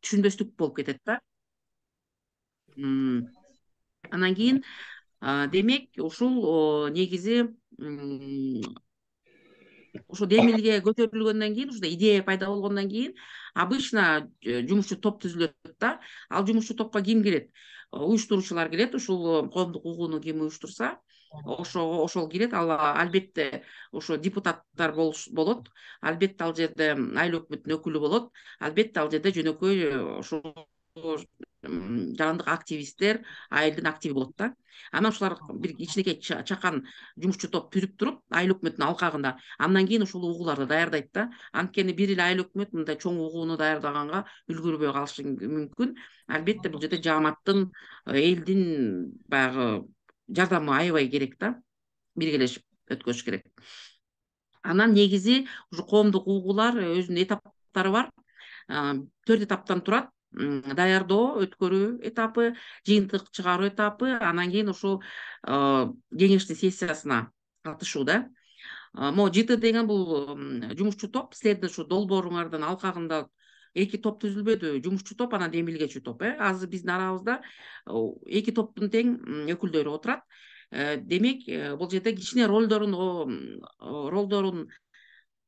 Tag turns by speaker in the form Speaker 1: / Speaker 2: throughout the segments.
Speaker 1: түшүнбөстүк болуп кетет да. Анан кийин демек ушул негизи ошо демилге көтөрүлгөндөн кийин, ушундай идея пайда болгондон кийин обычно жумушчу топ түзүлөт да. Ал жумушчу топко ким кирет? Уюштуруучулар кирет. Ушул коомдук угууну ким уюштурса, ошол кирет. Ал албетте ошо депутаттар болот. Албетте ал жерде айыл өкмөттүн өкүлү болот. Албетте ал жерде жөнөкөй ошол жаандык активисттер, айылдын активи болот да. Анан ушулар бир кичинекей чакан жумушчу топ түзүп туруп, айыл өкмөттүн алкагында андан кийин ушул угууларды даярдайт да. Анткени бир эле айыл өкмөт мындай чоң угууну даярдаганга үлгүрбөй калышы мүмкүн. Албетте бул жерде жааматтын, элдин баягы жардамы аябай керек да. Биргелешип өткөрүш керек. Анан негизи ушу коомдук угуулар өзүнүн этаптары бар. 4 этаптан турат. Даярдоо, өткөрүү этапы, жыйынтык чыгаруу этапы, анан кийин ушул кеңештин сессиясына катышуу да. Могу ЖИТ деген бул жумушчу топ. Силердин ушу долбооруңардын алкагында 2 топ түзүлбөдү? Жумушчу топ анан демилгечи топ. Азыр биздин арабызда 2 топтун тең өкүлдөрү отурат. Демек бул жерде кичине ролдорун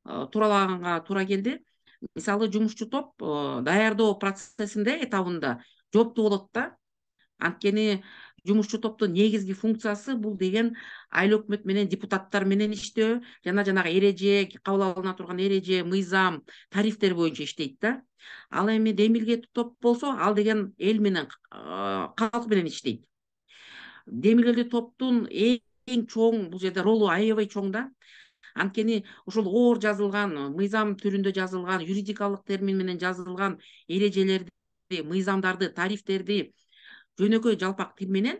Speaker 1: туралаганга туура келди. Мисалы жумушчу топ даярдоо процессинде, этабында жооптуу болот да. Анткени жумушчу топтун негизги функциясы бул деген айыл өкмөт менен депутаттар менен иштөө жана жанагы эреже, кабыл алына турган эреже, мыйзам, тарифтер боюнча иштейт да. Ал эми демилге топ болсо, ал деген эл менен, калк менен иштейт. Демилгелүү топтун эң чоң бул жерде ролу аябай чоң да. Анткени ушул оор жазылган, мыйзам түрүндө жазылган, юридикалык термин менен жазылган эрежелерди, мыйзамдарды, тарифтерди жөнөкөй жалпак тил менен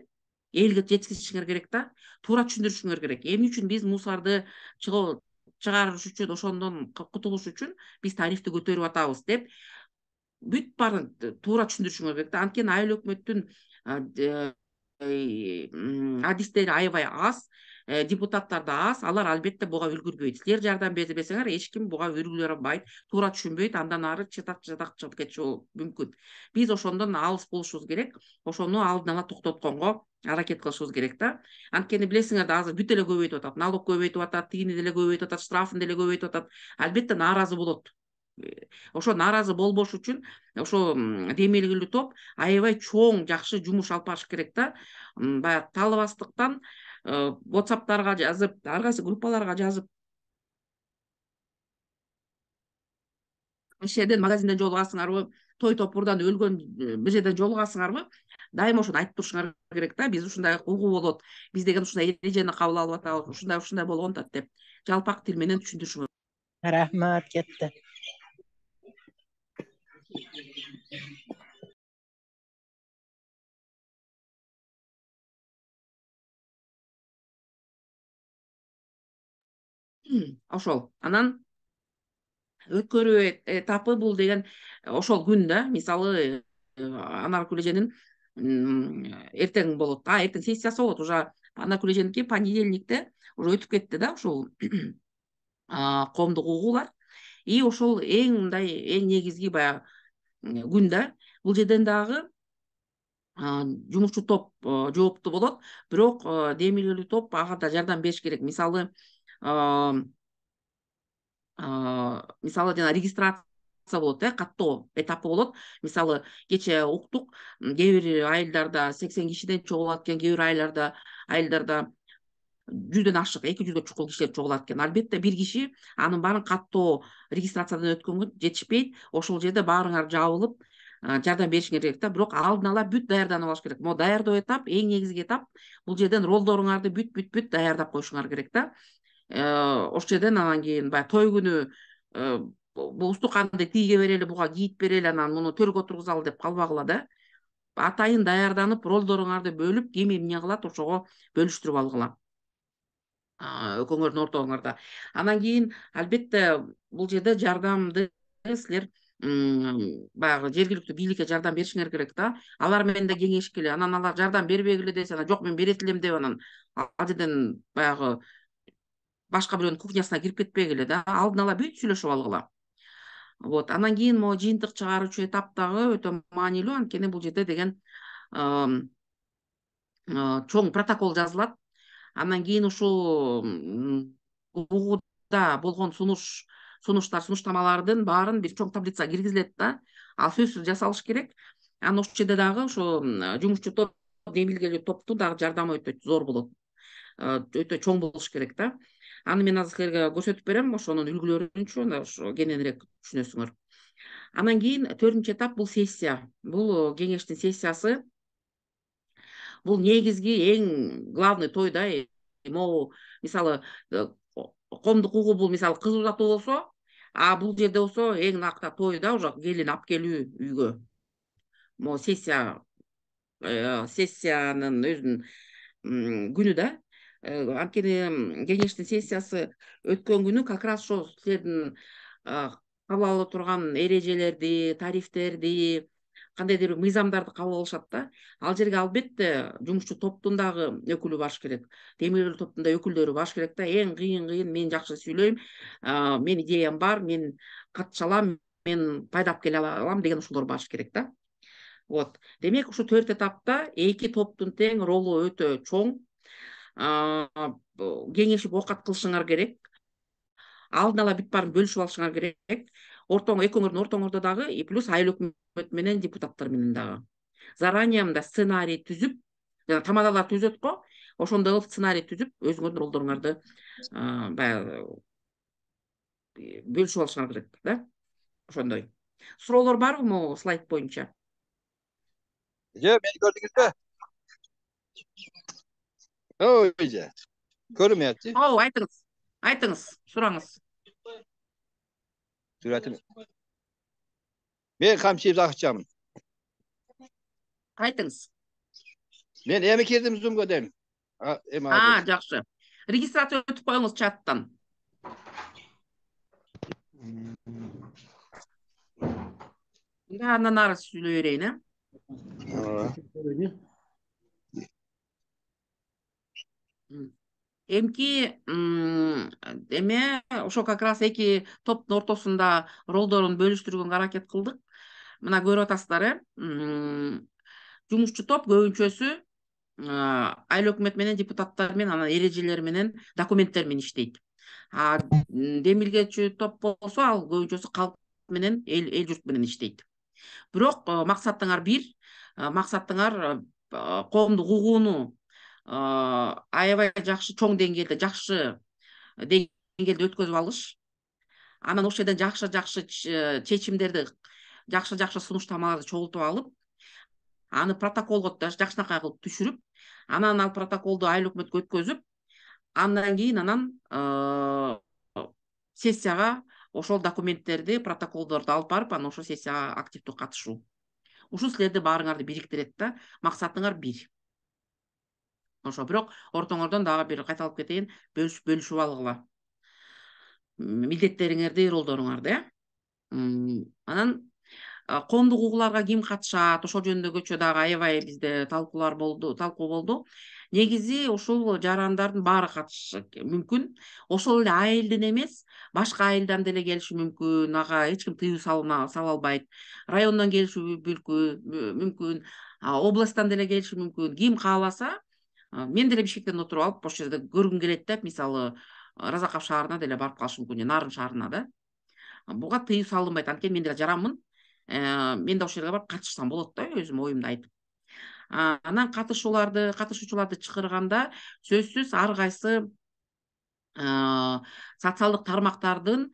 Speaker 1: элге жеткизишиңер керек да. Туура түшүндүрүшүңөр керек. Эмне үчүн биз мусорду чыгарыш үчүн, ошондон кутулуш үчүн биз тарифти көтөрүп атабыз деп бүт баарын туура түшүндүрүшүңөр керек да. Анткени айыл өкмөттүн адистери аябай аз, депутаттар да аз. Алар албетте буга үлгүрбөйт. Силер жардам бербесеңер, эч ким буга үлгүрбөйт, туура түшүнбөйт, андан ары чатак чыгып кетиши мүмкүн. Биз ошондон алыс болушубуз керек. Ошону алдын ала токтотконго аракет кылышыбыз керек да. Анткени билесиңер да, азыр бүт эле көбөйтүп атат. Налог көбөйтүп атат, тигини деле көбөйтүп атат, штрафын деле көбөйтүп атат. Албетте нааразы болот. Ошо нааразы болбош үчүн ошо демилгелүү топ аябай чоң, жакшы жумуш алып барыш керек да. Баягы талабастыктан WhatsApp'тарга жазып, ар кайсы группаларга жазып, эч жерден магазинден жолугасыңарбы, той топурдан өлгөн бир жерден жолугасыңарбы, дайыма ошону айтып турушуңар керек да. Биз ушундай угуу болот, биз деген ушундай эрежени кабыл алып атабыз, ушундай болгон атат деп жалпак тил менен түшүндүрүшүңөр.
Speaker 2: Рахмат, кетти.
Speaker 1: Ошол. Анан өткөрүү этапы бул деген ошол күн да. Мисалы Анаркүл эженин эртең болот. Эртең сессиясы болот. Уже Анаркүл эженики понедельникте уже өтүп кетти да ушул коомдук угуулар. И ошол эң мындай эң негизги баягы күн да. Бул жерден дагы жумушчу топ жооптуу болот, бирок демилгелүү топ ага да жардам бериш керек. Мисалы жана регистрация болот, каттоо этапы болот. Мисалы кече уктук, кээ бир айылдарда 80 кишиден чогулат экен, кээ бир айылдарда 100дөн ашык, 200гө чукул кишилер чогулат экен. Албетте бир киши анын баарын каттоо регистрациядан өткөнгө жетишпейт. Ошол жерде баарыңар жабылып жардам беришиңер керек да. Бирок алдын ала бүт даярданып алыш керек. Могу даярдоо этап эң негизги этап. Бул жерден ролдоруңарды бүт даярдап коюшуңар керек да. Ошол жерден анан кийин баягы той күнү бул устуканды тиге берели, буга кийип берели, анан муну төргө отургузалы деп калбагыла да. Атайын даярданып, ролдоруңарды бөлүп, ким эмне кылат ошого бөлүштүрүп алгыла. Экөөңөрдүн ортоңордо. Анан кийин албетте бул жерде жардамды силер баягы жергиликтүү бийликке жардам беришиңер керек да. Алар менен да кеңешкиле. Анан алар жардам бербегиле десе, анан жок мен берет элем деп, анан ал жерден баягы башка бирөөнүн кухнясына кирип кетпегиле да. Алдын ала бүт сүйлөшүп алгыла. Вот анан кийин могу жыйынтык чыгаруучу этаптагы өтө маанилүү, анткени бул жерде деген чоң протокол жазылат. Андан кийин ушул угууда болгон сунуштамалардын баарын бир чоң таблицага киргизилет да. Ал сөзсүз жасалыш керек. Анан ошол жерде дагы ошо жумушчу топ, демилгелүү топтун дагы жардамы өтө зор болот. Өтө чоң болуш керек да. Аны мен азыр силерге көрсөтүп берем, ошонун үлгүлөрүнчү, ошо кененирээк түшүнөсүңөр. Анан кийин 4-нчү этап бул сессия. Бул кеңештин сессиясы. Бул негизги эң главный той да. Могу мисалы коомдук угуу бул мисалы кыз узатуу болсо, а бул жерде болсо эң накта той да, уже келин алып келүү үйгө. Могу сессиянын өзүнүн күнү да. Анткени кеңештин сессиясы өткөн күнү как раз ошо силердин кабыл ала турган эрежелерди, тарифтерди, кандайдыр бир мыйзамдарды кабыл алышат да. Ал жерге албетте жумушчу топтун дагы өкүлү барыш керек. Демилгелүү топтун да өкүлдөрү барыш керек да. Эң кыйын мен жакшы сүйлөйм, мен идеям бар, мен катыша алам, мен пайда алып келе алам деген ушулар барыш керек да. Вот. Демек ушу 4 этапта эки топтун тең ролу өтө чоң. Кеңешип оокат кылышыңар керек. Алдын ала бүт баарын бөлүшүп алышыңар керек. Экөөңөрдүн ортоңордо дагы плюс айыл өкмөт менен депутаттар менен дагы заранее мында сценарий түзүп, жана тамадалар түзөт го, ошондой сценарий түзүп өзүңөрдүн ролдоруңарды баягы бөлүшүп алышыңар керек да. Ошондой. Суроолор барбы могу слайд боюнча?
Speaker 3: Meni gördünüz mü? Öyle. Görmüyordu.
Speaker 1: Айтыңыз, сураңыз.
Speaker 3: Suratını. Ben kamçıyı takacağım.
Speaker 1: Айтыңыз.
Speaker 3: Ben yemek yedim Zoom'ga derim.
Speaker 1: Жакшы. Регистрация өтүп коюңуз чаттан. Андан ары сүйлөй берейин, Эмки эме ошо как раз эки топтун ортосунда ролдорун бөлүштүргөнгө аракет кылдык. Мына көрүп атасыздар, жумушчу топ көбүнчөсү айыл өкмөт менен депутаттар менен, анан эрежелер менен, документтер менен иштейт. Демилгечүү топ болсо ал көбүнчөсү калк менен, эл журт менен иштейт. Бирок максатыңар бир, максатыңар коомдук угууну аябай жакшы чоң деңгээлде, жакшы деңгээлде өткөзүп алыш. Анан ошол жерден жакшы чечимдерди, жакшы сунуштамаларды чогултуп алып, аны протоколго жакшынакай кылып түшүрүп, анан ал протоколду айыл өкмөткө өткөзүп, андан кийин сессияга ошол документтерди, протоколдорду алып барып, анан ошол сессияга активдүү катышуу. Ушул силерди баарыңарды бириктирет да, максатыңар бир. Ошо, бирок ортоңордон дагы бир кайталып кетейин, бөлүшүп алгыла милдеттериңерди, ролдоруңарды, Анан коомдук угууларга ким катышат, ошол жөнүндөгүчө дагы аябай бизде талкуу болду. Негизи ушул жарандардын баары катышышы мүмкүн. Ошол эле айылдын эмес, башка айылдан деле келиши мүмкүн, ага эч ким тыюу сала албайт. Райондон келиши мүмкүн, областтан деле келиши мүмкүн. Ким кааласа, мен деле Бишкектен отуруп алып, ошол жерде көргүм келет деп, мисалы, Разаков шаарына деле барып калышы мүмкүн, Нарын шаарына да. Буга тыюу салынбайт, анткени мен деле жаранмын. Мен да ошол жерге барып катышсам болот да, өзүм оюмду айтып. Анан катышуучуларды чакырганда сөзсүз ар кайсы социалдык тармактардын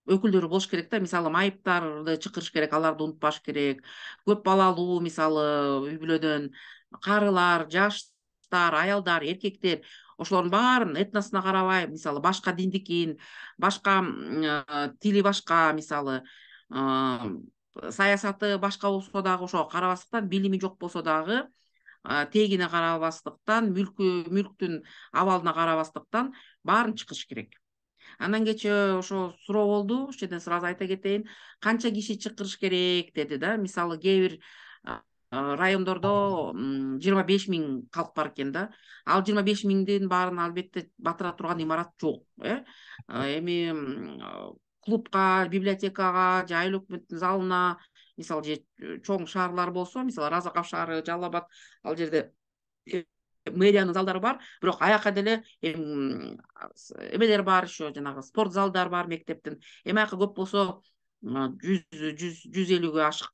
Speaker 1: өкүлдөрү болуш керек да. Мисалы, майыптарды чакырыш керек, аларды унутпаш керек. Көп балалуу, мисалы, үй бүлөдөн карылар, жаштар, аялдар, эркектер, ошолордун баарын этносуна карабай, мисалы, башка диндикин, башка тили башка, мисалы, саясаты башка болсо дагы ошого карабастыктан, билими жок болсо дагы, тегине карабастыктан, мүлктүн абалына карабастыктан баарын чакырыш керек. Андан кечээ ошо суроо болду, ошол жерден сразу айта кетейин, канча киши чакырыш керек деди да. Мисалы, кээ бир райондордо 25 000 калк бар экен да. Ал 25 000-дин баарын албетте батыра турган имарат жок. Эми клубка, библиотекага же айыл өкмөттүн залына, мисалы же чоң шаарлар болсо, мисалы Разаков шаары, Жалал Абад, ал жерде мэриянын залдары бар, бирок аяка деле эмелер бар, еще жанагы спорт залдар бар мектептин. Эми аяка көп болсо 100-150-ге ашык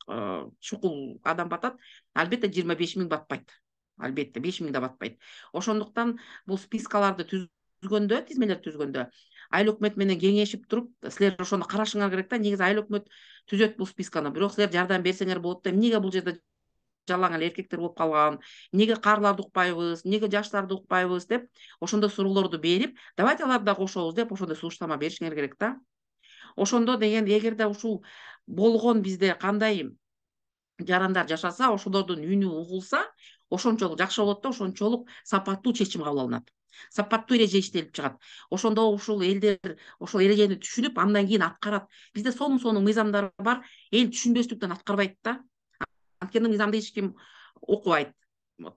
Speaker 1: чукул адам батат. Албетте 25.000 батпайт. Албетте 5.000 да батпайт. Ошондуктан бул спискаларды түзгөндө, тизмелер түзгөндө айыл өкмөт менен кеңешип туруп, силер ошону карашыңар керек да. Негизи айыл өкмөт түзөт бул списканы, бирок силер жардам берсеңер болот да. Эмнеге бул жерде жалаң эле эркектер болуп калган, эмнеге карларды укпайбыз, эмнеге жаштарды укпайбыз деп ошондой суроолорду берип, давайте аларды да кошобуз деп ошондой сунуштама беришиңер керек да. Ошондо деген эгерде ушул болгон бизде кандай жарандар жашаса, ошолордун үнү угулса, ошончолук жакшы болот да, ошончолук сапаттуу чечим кабыл алынат. Сапаттуу эреже иштелип чыгат. Ошондо ушул элдер ошол эрежени түшүнүп, андан кийин аткарат. Бизде сонун мыйзамдар бар, эл түшүнбөстүктөн аткарбайт да. Анткени мыйзамды эч ким окубайт.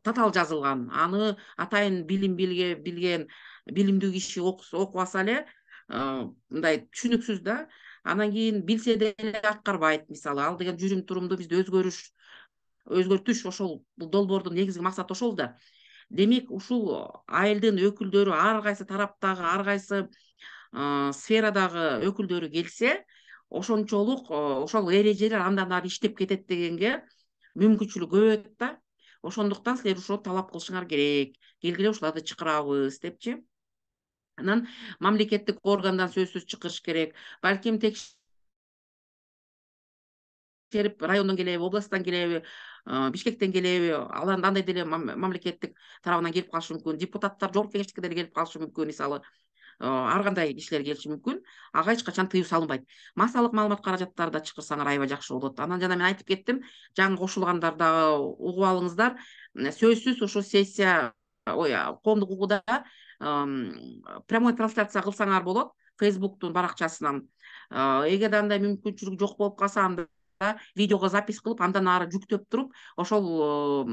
Speaker 1: Татаал жазылган. Аны атайын билген билимдүү киши окубаса эле мындай түшүнүксүз да. Анан кийин билсе деле аткарбайт. Мисалы, ал деген жүрүм турумду бизде өзгөртүш, ошол бул долбоордун негизги максаты ошол да. Демек, ушул айылдын өкүлдөрү, ар кайсы тараптагы, ар кайсы сферадагы өкүлдөрү келсе, ошончолук ошол эрежелер андан ары иштеп кетет дегенге мүмкүнчүлүк көбөйөт да. Ошондуктан силер ошо талап кылышыңар керек. Келгиле ушуларды чакырабыз депчи. Анан мамлекеттик органдан сөзсүз чакырыш керек. Балким текшерип райондон келеби, областтан келеби, Бишкектен келеби, алар андай деле мамлекеттик тарабынан келип калышы мүмкүн. Депутаттар, жогорку кеңештикке деле келип калышы мүмкүн, мисалы. Ар кандай кишилер келиши мүмкүн. Ага эч качан тыюу салынбайт. Массалык маалымат каражаттары да чакырсаңар аябай жакшы болот. Анан жана мен айтып кеттим, жаңы кошулгандар да угуп алыңыздар. Сөзсүз ушул сессия, коомдук угууда прямой трансляция кылсаңар болот Facebooktун баракчасынан. Эгерде андай мүмкүнчүлүк жок болуп калса, анда видеого запись кылып, андан ары жүктөп туруп, ошол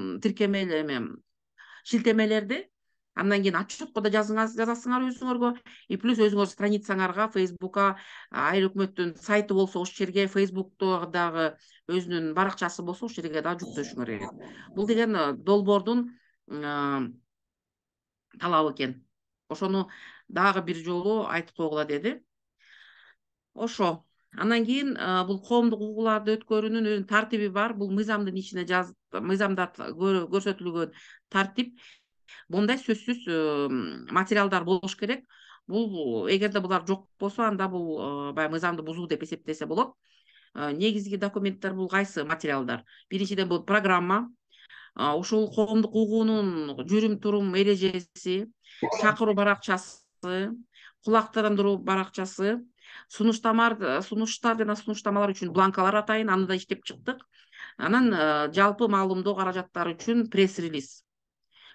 Speaker 1: шилтемелерди андан кийин отчетко да жазасыңар өзүңөргө. И плюс өзүңөр страницаңарга, Facebook'a, айыл өкмөттүн сайты болсо ошол жерге, Facebook'тагы өзүнүн баракчасы болсо ошол жерге да жүктөшүңөр керек. Бул деген долбоордун талабы экен. Ошону дагы бир жолу айтып койгула деди. Ошо. Андан кийин бул коомдук угууларды өткөрүүнүн өзүнүн тартиби бар. Бул мыйзамдын ичине мыйзамда көрсөтүлгөн тартип. Мындай сөзсүз материалдар болуш керек. Бул эгерде булар жок болсо, анда бул баягы мыйзамды бузуу деп эсептесе болот. Негизги документтер бул кайсы материалдар? Биринчиден бул программа, ушул коомдук угуунун жүрүм турум эрежеси, чакыруу баракчасы, кулактандыруу баракчасы, сунуштар жана сунуштамалар үчүн бланкалар атайын, аны да иштеп чыктык. Анан жалпы маалымдоо каражаттары үчүн пресс-релиз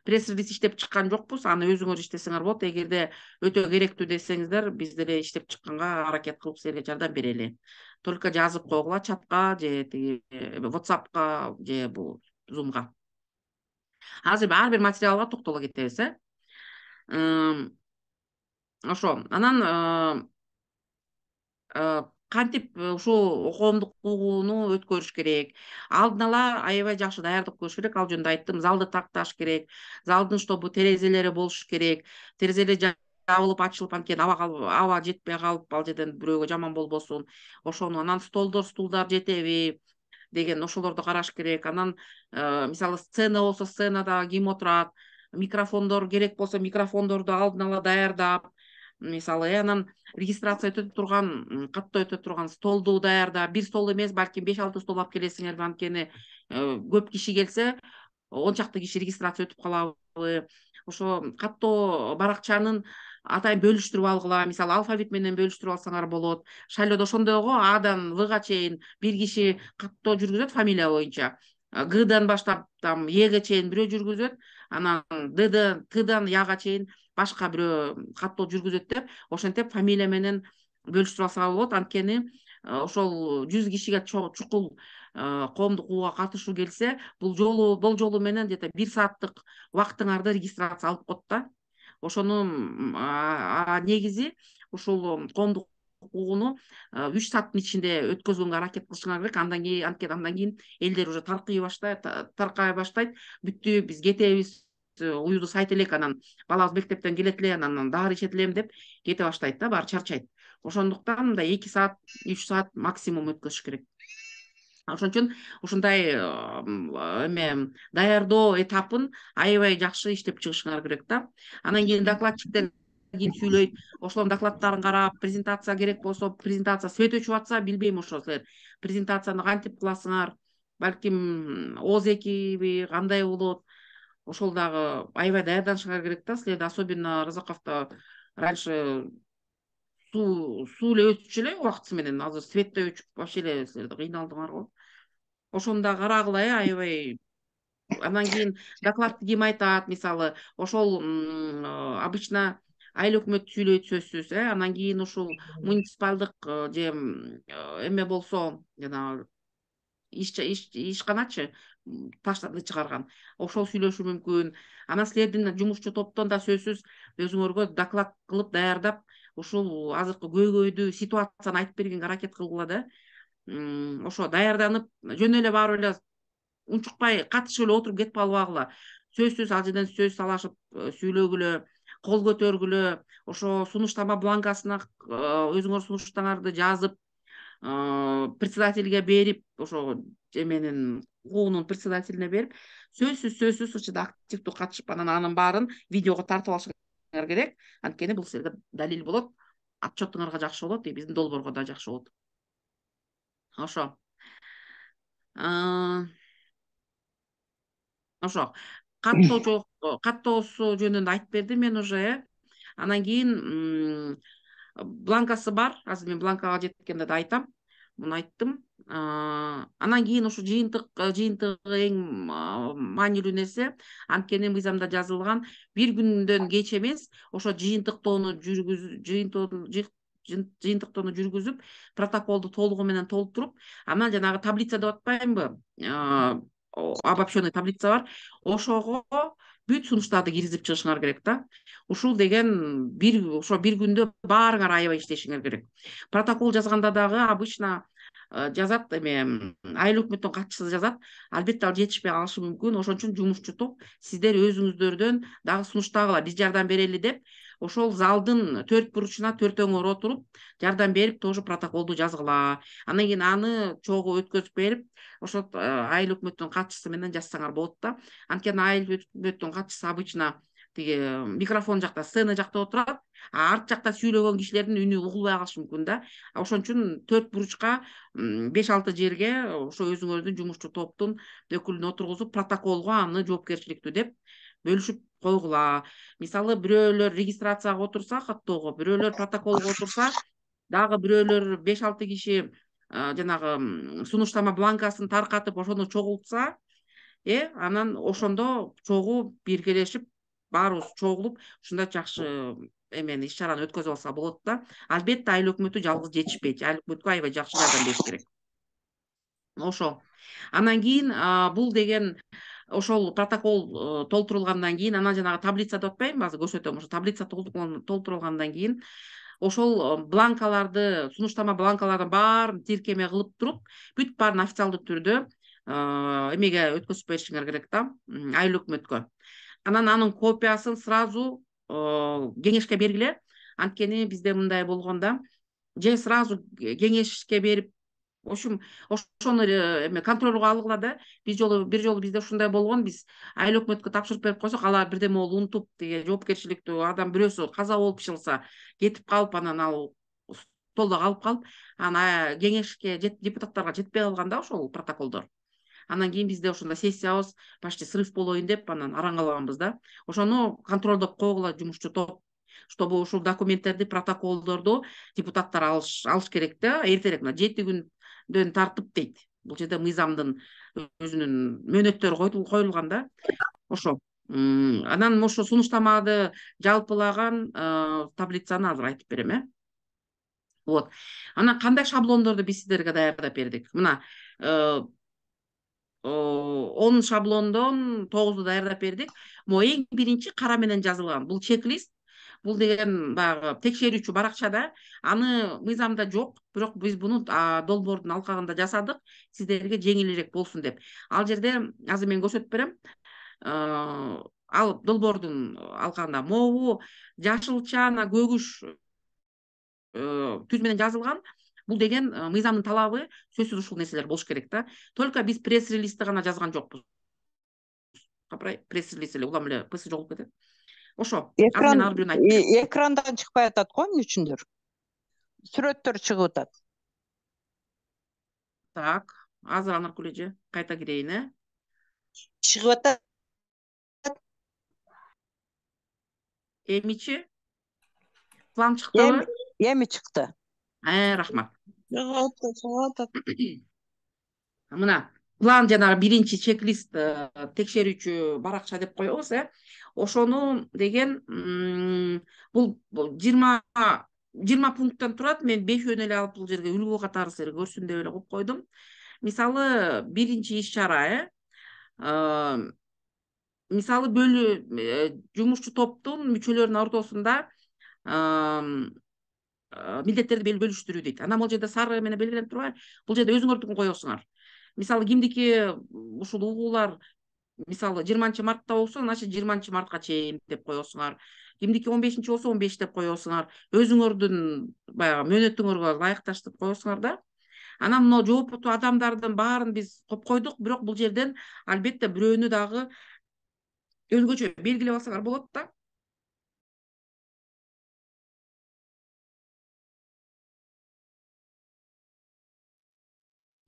Speaker 1: иштеп чыккан жокпуз. Аны өзүңөр иштесеңер болот. Эгерде өтө керектүү десеңиздер, биз деле иштеп чыкканга аракет кылып силерге жардам берели. Только жазып койгула чатка же тиги WhatsApp'ка же бул Zoom'га. Азыр ар бир материалга токтоло кетебиз, ошо. Анан кантип ушул коомдук угууну өткөрүш керек? Алдын ала аябай жакшы даярдык көрүш керек. Ал жөнүндө айттым. Залды такташ керек. Залдын чтобы терезелери болуш керек. Терезелер жабылып ачылып, анткени аба жетпей калып, ал жерден бирөөгө жаман болбосун. Ошону анан стулдар жетеби деген ошолорду караш керек. Анан мисалы сцена болсо, сценада ким отурат, микрофондор керек болсо, микрофондорду алдын ала даярдап, мисалы, анан регистрация өтө турган, каттоо өтө турган столду даярдап, бир стол эмес, балким 5-6 стол алып келесиңерби, анткени көп киши келсе, 10 чакты киши регистрация өтүп калабы. Ошо каттоо баракчанын атайын бөлүштүрүп алгыла. Мисалы, алфавит менен бөлүштүрүп алсаңар болот. Шайлоодо ошондой го, Адан Вга чейин бир киши каттоо жүргүзөт фамилия боюнча. Гдан баштап там Эге чейин бирөө жүргүзөт, анан Тдан Яга чейин башка бирөө каттоо жүргүзөт деп, ошентип фамилия менен бөлүштүрүп алсаңар болот. Анткени ошол 100 кишиге чукул коомдук угууга катышуу келсе, бул жолу менен где-то 1 сааттык убактыңарды регистрация алып коет да. Ошону негизи ушул коомдук укугуну 3 сааттын ичинде өткөзгөнгө аракет кылышыңар керек. Андан кийин элдер уже таркай баштайт. Бүттү, биз кетебиз, уюду сайт элек, анан балабыз мектептен келет эле, анан дары ичет элем деп кете баштайт да, баары чарчайт. Ошондуктан мындай 2 саат, 3 саат максимум өткөзүш керек. Ошон үчүн ушундай эме даярдоо этапын аябай жакшы иштеп чыгышыңар керек да. Анан кийин докладчиктер кийин сүйлөйт. Ошолордун докладдарын карап, презентация керек болсо, презентация свет өчүп атса, билбейм, ошо силер презентацияны кантип кыласыңар, балким ооз2би кандай болот, ошол дагы аябай даярданышыңар керек да. Силерде особенно Разаковда раньше суу эле өтчү эле убактысы менен, азыр свет да өчүп вообще эле силерде кыйналдыңар го. Ошону да карагыла, аябай. Анан кийин докладты ким айтат, мисалы, ошол обычно айыл өкмөт сүйлөйт сөзсүз, анан кийин ушул муниципалдык же эме болсо, жанагы ишканачы таштарды чыгарган, ошол сүйлөшү мүмкүн. Анан силердин жумушчу топтон да сөзсүз өзүңөргө доклад кылып даярдап, ушул азыркы көйгөйдү, ситуацияны айтып бергенге аракет кылгыла да. Ошо даярданып, жөн эле барып эле унчукпай катышып эле отуруп кетип калбагыла. Сөзсүз ал жерден сөз талашып сүйлөгүлө, кол көтөргүлө, ошо сунуштама бланкасына өзүңөр сунуштаңарды жазып, председательге берип, ошо эменин укугунун председателине берип, сөзсүз ушуда активдүү катышып, анын баарын видеого тартып алышыңар керек. Анткени бул силерге далил болот, отчетуңарга жакшы болот, биздин долбоорго да жакшы болот. Ошо. Ошо каттоосу жөнүндө айтып бердим мен уже. Анан кийин бланкасы бар. Азыр мен бланкага жеткенде да айтам. Муну айттым. Анан кийин ушу жыйынтыгы эң маанилүү нерсе, анткени мыйзамда жазылган, бир күндөн кеч эмес, ошо жыйынтыктоону жүргүзүп, протоколду толугу менен толтуруп, анан жанагы таблица деп атпаймынбы? Обобщенный таблица бар. Ошого бүт сунуштарды киргизип чыгышыңар керек да. Ушул деген ошо бир күндө баарыңар аябай иштешиңер керек. Протокол жазганда дагы обычно жазат эме айыл өкмөттүн катчысы жазат. Албетте ал жетишпей калышы мүмкүн. Ошон үчүн жумушчу топ сиздер өзүңүздөрдөн дагы сунуштагыла, биз жардам берели деп, ошол залдын төрт буручуна төртөөңөр отуруп, жардам берип, тоже протоколду жазгыла. Анан кийин аны чогуу өткөзүп берип, ошо айыл өкмөттүн катчысы менен жазсаңар болот да. Анткени айыл өкмөттүн катчысы обычно тиги микрофон жакта, сцена жакта отурат, арт жакта сүйлөгөн кишилердин үнү угулбай калышы мүмкүн да. Ошон үчүн төрт буручка 5-6 жерге ошо өзүңөрдүн жумушчу топтун өкүлүн отургузуп, протоколго аны жоопкерчиликтүү деп бөлүшүп койгула. Мисалы, бирөөлөр регистрацияга отурса, каттоого, бирөөлөр протоколго отурса, дагы бирөөлөр 5-6 киши жанагы сунуштама бланкасын таркатып, ошону чогултса, анан ошондо чогуу биргелешип, баарыбыз чогулуп, ушундай жакшы эмени иш-чараны өткөзүп алса болот да. Албетте айыл өкмөтү жалгыз жетишпейт. Айыл өкмөткө аябай жакшы жардам бериш керек. Ошо. Анан кийин бул деген ошол протокол толтурулгандан кийин, анан жанагы таблица деп атпаймынбы, азыр көрсөтөм. Ошо таблица толтурулгандан кийин ошол бланкаларды, сунуштама бланкалардын баарын тиркеме кылып туруп, бүт баарын официалдуу түрдө эмеге өткөзүп беришиңер керек да, айыл өкмөткө. Анан анын копиясын сразу кеңешке бергиле. Анткени бизде мындай болгондо, же сразу кеңешке берип, в общем, ошону эме контролго алгыла да. Бир жолу бизде ушундай болгон, биз айыл өкмөткө тапшырып берип койсок, алар бирдеме болуп унутуп, тиги жоопкерчиликтүү адам бирөөсү каза болуп чыгылса, кетип калып, анан ал столдо калып, анан кеңешке депутаттарга жетпей калган да ошол протоколдор. Анан кийин бизде ошондой сессиябыз почти срыв болоюн деп анан араңгалаганбыз да. Ошону контролдоп койгула жумушчу топ, чтобы ушул документтерди, протоколдорду депутаттар алыш керек да. Эртерээк, 7 күндөн тартып дейт. Бул жерде мыйзамдын өзүнүн мөөнөттөрү коюлган да. Ошо. Анан ошо сунуштамады жалпылаган таблицаны азыр айтып берем, Вот. Анан кандай шаблондорду биз сиздерге даярдап бердик? Мына 10 шаблондон 9-ду даярдап бердик. Могу эң биринчи кара менен жазылган. Бул чек-лист. бул деген баягы текшерүүчү баракчада аны мыйзамда жок, бирок биз буну долбоордун алкагында жасадык сиздерге жеңилирээк болсун деп. Ал жерде азыр мен көрсөтүп берем. Ал долбоордун алкагында могу жашылча көгүш түз менен жазылган. Бул деген мыйзамдын талабы сөзсүз ушул нерселер болуш керек да. Только биз пресс-релизди гана жазган жокпуз. Пресс-релиз эле улам эле пысы жоголуп кетет. Ошо. Азыр мен ар бирин айтып берем.
Speaker 2: Экрандан чыкпай атат го, эмне үчүндүр? Сүрөттөр чыгып атат.
Speaker 1: Так, азыр Анаркүл эже кайта кирейин,
Speaker 2: Чыгып атат.
Speaker 1: Эмичи? План чыктыбы?
Speaker 2: Эми чыкты.
Speaker 1: Рахмат.
Speaker 2: Чыгып атат.
Speaker 1: Мына план жанагы биринчи чек-лист текшерүүчү баракча деп коебуз, ошону деген бул 20 пункттан турат. Мен 5өөнү эле алып бул жерге үлгү катары силерге көрсүн деп эле коюп койдум. Мисалы биринчи иш чара мисалы жумушчу топтун мүчөлөрүнүн ортосунда милдеттерди бөлүштүрүү дейт. Анан бул жерде сары менен белгиленип турбайбы? Бул жерде өзүңөрдүкүн коесуңар. Мисалы кимдики ушул угуулар мисалы 20-мартта болсо, значит 20-мартка чейин деп коесуңар. Кимдики 15 болсо 15 деп коесуңар. Өзүңөрдүн баягы мөөнөтүңөргө ылайыкташтырып коесуңар да. Анан мына жооптуу адамдардын баарын биз коп койдук, бирок бул жерден албетте бирөөнү дагы өзгөчө белгилеп алсаңар болот да.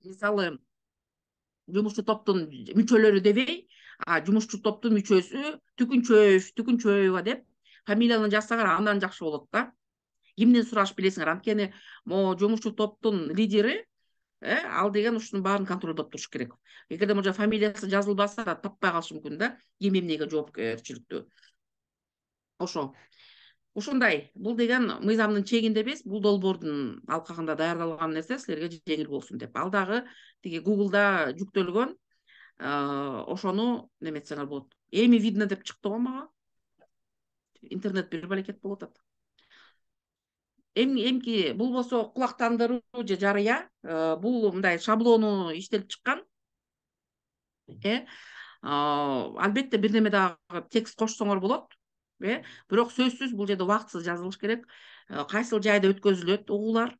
Speaker 1: Мисалы жумушчу топтун мүчөлөрү дебей, жумушчу топтун мүчөсү Түкүнчөева деп фамилияны жазсаңар андан жакшы болот да. Кимден сураш билесиңер, анткени могу жумушчу топтун лидери ал деген ушунун баарын контролдоп туруш керек. Эгерде могу фамилиясы жазылбаса таппай калышы мүмкүн да, ким эмнеге жоопкерчиликтүү. Ошо. Ушундай. Бул деген мыйзамдын чегинде эмес, бул долбоордун алкагында даярдалган нерсе силерге жеңил болсун деп. Ал дагы тиги Google'да жүктөлгөн. Ошону неметсеңер болот. Эми видно деп чыкты го мага. Интернет бир балекет болуп атат. Эмки болбосо кулактандыруу же жарыя, бул мындай шаблону иштелип чыккан. Албетте бир неме дагы текст кошсоңор болот. Бирок сөзсүз бул жерде убактысыз жазылыш керек. Кайсыл жайда өткөзүлөт угуулар,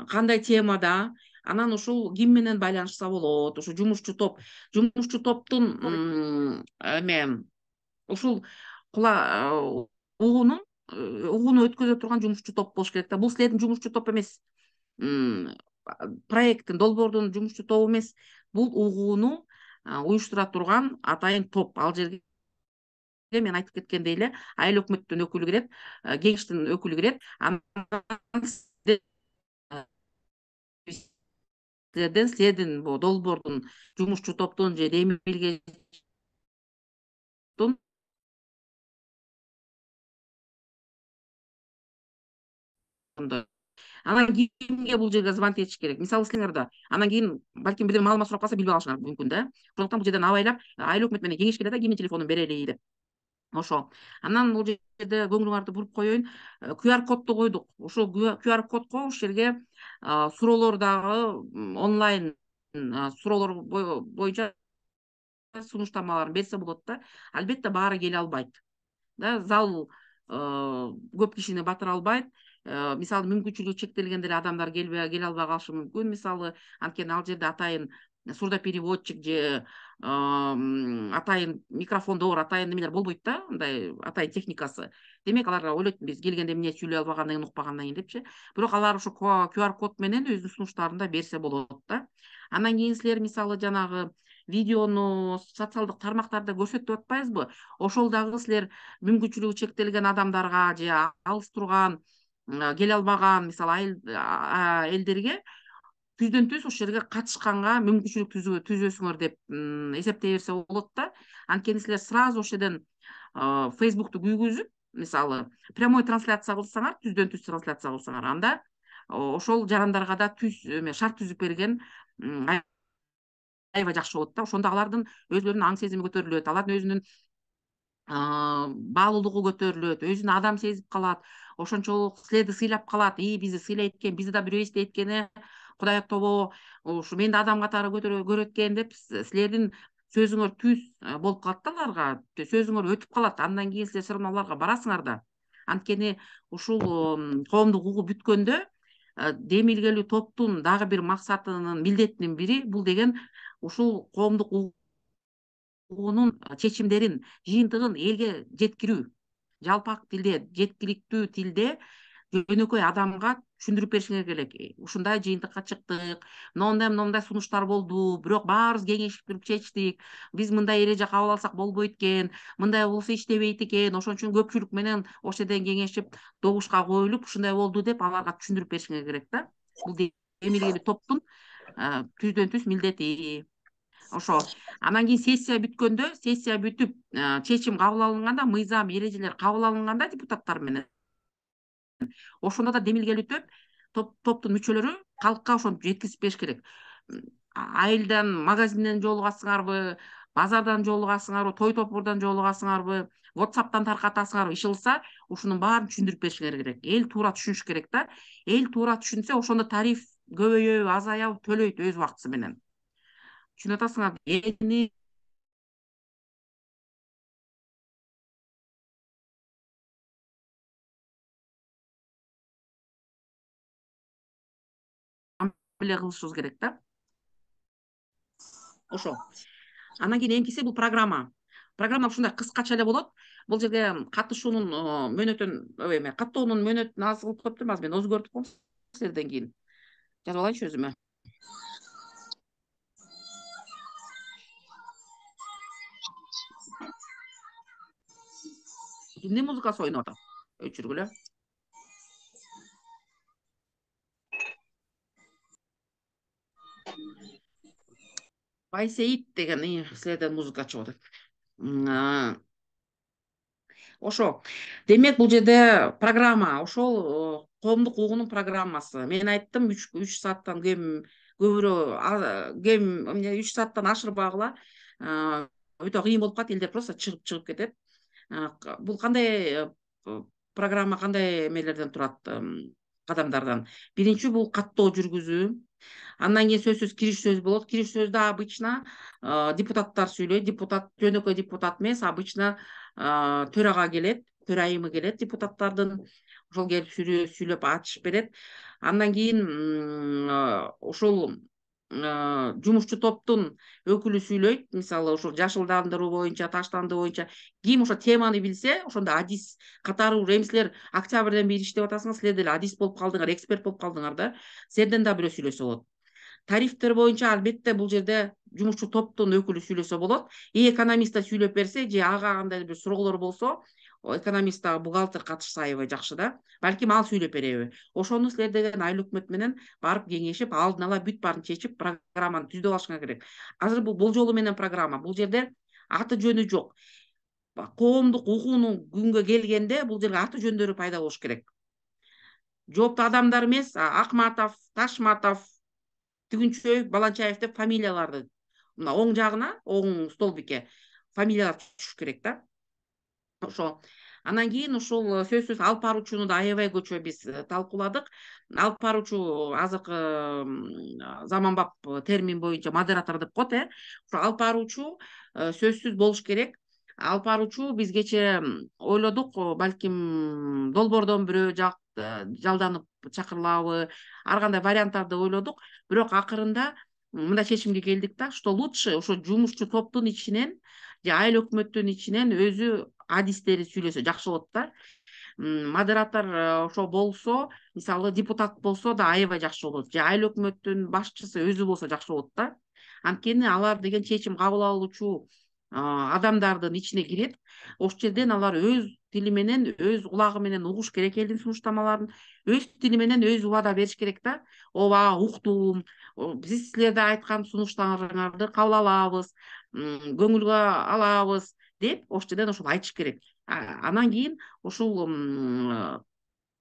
Speaker 1: кандай темада, анан ушул ким менен байланышса болот. Ушу жумушчу топтун ушул угууну өткөзө турган жумушчу топ болуш керек да. Бул силердин жумушчу топ эмес. Проекттин, долбоордун жумушчу тобу эмес. Бул угууну уюштура турган атайын топ. Ал жерге мен айтып кеткендей эле айыл өкмөттүн өкүлү кирет, кеңештин өкүлү кирет. Силердин бул долбоордун жумушчу топтун же демилгечтин анан кимге бул жерге звонить этиш керек? Мисалы силер да анан кийин балким бирдеме маалымат сурап калса билбей калышыңар мүмкүн да. Ошондуктан бул жерден абайлап айыл өкмөт менен кеңеш келе да, кимдин телефонун берели деп. Ошо. Анан бул жерде көңүлүңөрдү буруп коеюн. QR кодду койдук. Ошол QR кодго ушул жерге суроолор дагы онлайн суроолор боюнча сунуштамаларын берсе болот да. Албетте баары келе албайт. Да, зал көп кишини батыра албайт. Мисалы мүмкүнчүлүгү чектелген деле адамдар келе албай калышы мүмкүн. Мисалы анткени ал жерде атайын сурдопереводчик же атайын микрофондо бар атайын немелер болбойт да, мындай атайын техникасы. Демек алар ойлойт биз келгенде эмне сүйлөй албагандан кийин, укпагандан кийин депчи. Бирок алар ошо QR код менен өзүнүн сунуштарын да берсе болот да. Анан кийин силер мисалы жанагы видеону социалдык тармактарда көрсөтүп атпайсызбы? Ошол дагы силер мүмкүнчүлүгү чектелген адамдарга же алыс турган келе албаган мисалы элдерге түздөн түз ошол жерге катышканга мүмкүнчүлүк түзөсүңөр деп эсептей берсе болот да. Анткени силер сразу ошол жерден Facebook'ту күйгүзүп, мисалы прямой трансляция кылсаңар, түздөн түз трансляция кылсаңар, анда ошол жарандарга да шарт түзүп берген аябай жакшы болот да. Ошондо алардын өзүлөрүнүн аң сезими көтөрүлөт, алардын өзүнүн баалуулугу көтөрүлөт, өзүн адам сезип калат, ошончолук силерди сыйлап калат, бизди сыйлайт экен, бизди да бирөө эстейт экен, Кудай тобо ушу менди адам катары көрөт экен деп силердин сөзүңөр түз болуп калат да аларга, сөзүңөр өтүп калат, андан кийин силер все равно аларга барасыңар да. Анткени ушул коомдук угуу бүткөндө демилгелүү топтун дагы бир максатынын, милдетинин бири бул деген ушул коомдук угуунун чечимдерин, жыйынтыгын элге жеткирүү, жалпак тилде, жеткиликтүү тилде жөнөкөй адамга түшүндүрүп беришиңер керек. Ушундай жыйынтыкка чыктык, мындай сунуштар болду, бирок баарыбыз кеңешип туруп чечтик, биз мындай эреже кабыл алсак болбойт экен, мындай болсо иштебейт экен, ошон үчүн көпчүлүк менен ошол жерден кеңешип добушка коюлуп ушундай болду деп аларга түшүндүрүп беришиңер керек да. Бул демилгелүү топтун түздөн түз милдети. Ошо анан кийин сессия бүткөндө, сессия бүтүп чечим кабыл алынганда, мыйзам эрежелер кабыл алынганда депутаттар менен, ошондо да демилгелүү топтун мүчөлөрү калкка ошону жеткизип бериш керек. Айылдан, магазинден жолугасыңарбы, базардан жолугасыңарбы, той топурдан жолугасыңарбы, WhatsApp'тан таркатасыңарбы, иш кылса ушунун баарын түшүндүрүп беришиңер керек. Эл туура түшүнүш керек да. Эл туура түшүнсө, ошондо тариф көбөйөбү, азаябы, төлөйт өз убактысы менен. Түшүнүп атасыңар. Эни эле кылышыбыз керек да. Ошо. Анан кийин эңкиси бул программа. Программа ушундай кыскача эле болот. Бул жерге катышуунун мөөнөтүн, каттоонун мөөнөтүн аз кылып коюптурмун, азыр мен өзгөртүп коем силерден кийин. Жазып алайынчы өзүмө. Кимдин музыкасы ойноп атат? Өчүргүлө. Байсейит деген силерден музыка чыгып атат. Ошо. Демек бул жерде программа, ошол коомдук угуунун программасы. Мен айттым 3 сааттан көбүрөөк, 3 сааттан ашырбагыла. Өтө кыйын болуп калат, элдер просто чыгып кетет. Бул кандай программа, кандай эмелерден турат, кадамдардан. Биринчи бул каттоо жүргүзүү. Андан кийин сөзсүз кириш сөз болот. Кириш сөздө обычно депутаттар сүйлөйт. Жөнөкөй депутат эмес, обычно төрага келет, төрайымы келет депутаттардын. Ошол келип сүйлөп ачышып берет. Андан кийин ошол жумушчу топтун өкүлү сүйлөйт. Мисалы, ошол жашылдандыруу боюнча, таштандыруу боюнча ким ошо теманы билсе, ошондо адис катары эми силер октябрдан бери иштеп атасыңар, силер деле адис болуп калдыңар, эксперт болуп калдыңар да. Силерден да бирөө сүйлөсө болот. Тарифтер боюнча албетте бул жерде жумушчу топтун өкүлү сүйлөсө болот. Экономист да сүйлөп берсе, же ага кандайдыр бир суроолор болсо, экономист дагы бухгалтер катышса аябай жакшы да. Балким ал сүйлөп береби. Ошону силер деген айыл өкмөт менен барып кеңешип, алдын ала бүт баарын чечип, программаны түздөп алышыңар керек. Азыр бул болжолу менен программа. Бул жерде аты жөнү жок. Коомдук угуунун күнгө келгенде бул жерге аты жөндөрү пайда болуш керек. Жооптуу адамдар эмес, Акматов, Ташматов, Түгүнчөев, Баланчаев деп фамилияларды мына оң жагына, оң столбикке фамилиялар түшүш керек да. Ошо. Анан кийин ушул сөзсүз алып баруучуну да аябай көчө биз талкууладык. Алып баруучу азыркы заманбап термин боюнча модератор деп коет, Ошо алып баруучу сөзсүз болуш керек. Алып баруучу биз кечээ ойлодук, балким долбоордон бирөө жалданып чакырылабы, ар кандай варианттарды ойлодук. Бирок акырында мындай чечимге келдик да, что лучше ошо жумушчу топтун ичинен же айыл өкмөттүн ичинен өзү адистери сүйлөсө жакшы болот да. Модератор ошо болсо, мисалы депутат болсо да аябай жакшы болот. Же айыл өкмөттүн башчысы өзү болсо жакшы болот да. Анткени алар деген чечим кабыл алуучу адамдардын ичине кирет. Ошол жерден алар өз тили менен, өз кулагы менен угуш керек элдин сунуштамаларын, өз тили менен өзү убада бериш керек да. Ооба, уктум, биз силерде айткан сунуштарыңарды кабыл алабыз, көңүлгө алабыз деп ошол жерден ошол айтыш керек. Анан кийин ушул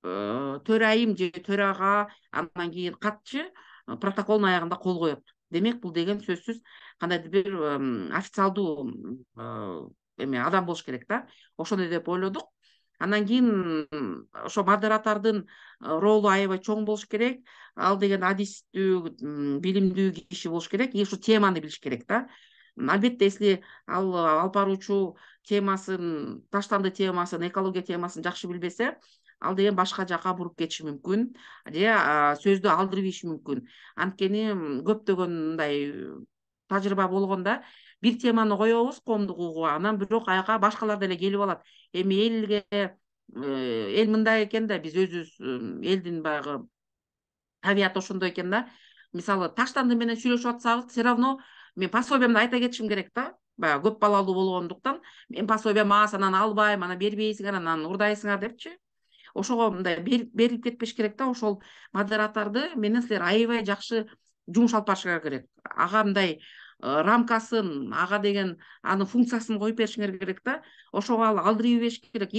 Speaker 1: төрайым же төрага, андан кийин катчы протоколдун аягында кол коет. Демек бул деген сөзсүз кандайдыр бир официалдуу эме адам болуш керек да. Ошондой деп ойлодук. Андан кийин ошо модератордун ролу аябай чоң болуш керек. Ал деген адистүү, билимдүү киши болуш керек и ушу теманы билиш керек да. Албетте, если ал алып баруучу темасын, таштанды темасын, экология темасын жакшы билбесе, ал деген башка жака буруп кетиши мүмкүн же сөздү алдырып ийиши мүмкүн. Анткени көптөгөн мындай тажрыйба болгондо бир теманы коебуз коомдук угууга, анан бирок аяка башкалар деле келип алат. Эми элге эл мындай экен да, биз өзүбүз элдин баягы табияты ошондой экен да. Мисалы, таштанды менен сүйлөшүп атсабыз, все равно мен пособиямды айта кетишим керек да. Баягы көп балалуу болгондуктан мен пособиям аз, анан албайм, анан бербейсиңер, анан урдайсыңар депчи. Ошого мындай берилип кетпеш керек да. Ошол модераторду менен силер аябай жакшы жумуш алып барышыңар керек. Ага мындай рамкасын, ага деген анын функциясын коюп беришиңер керек да. Ошого ал алдырып ийбеш керек.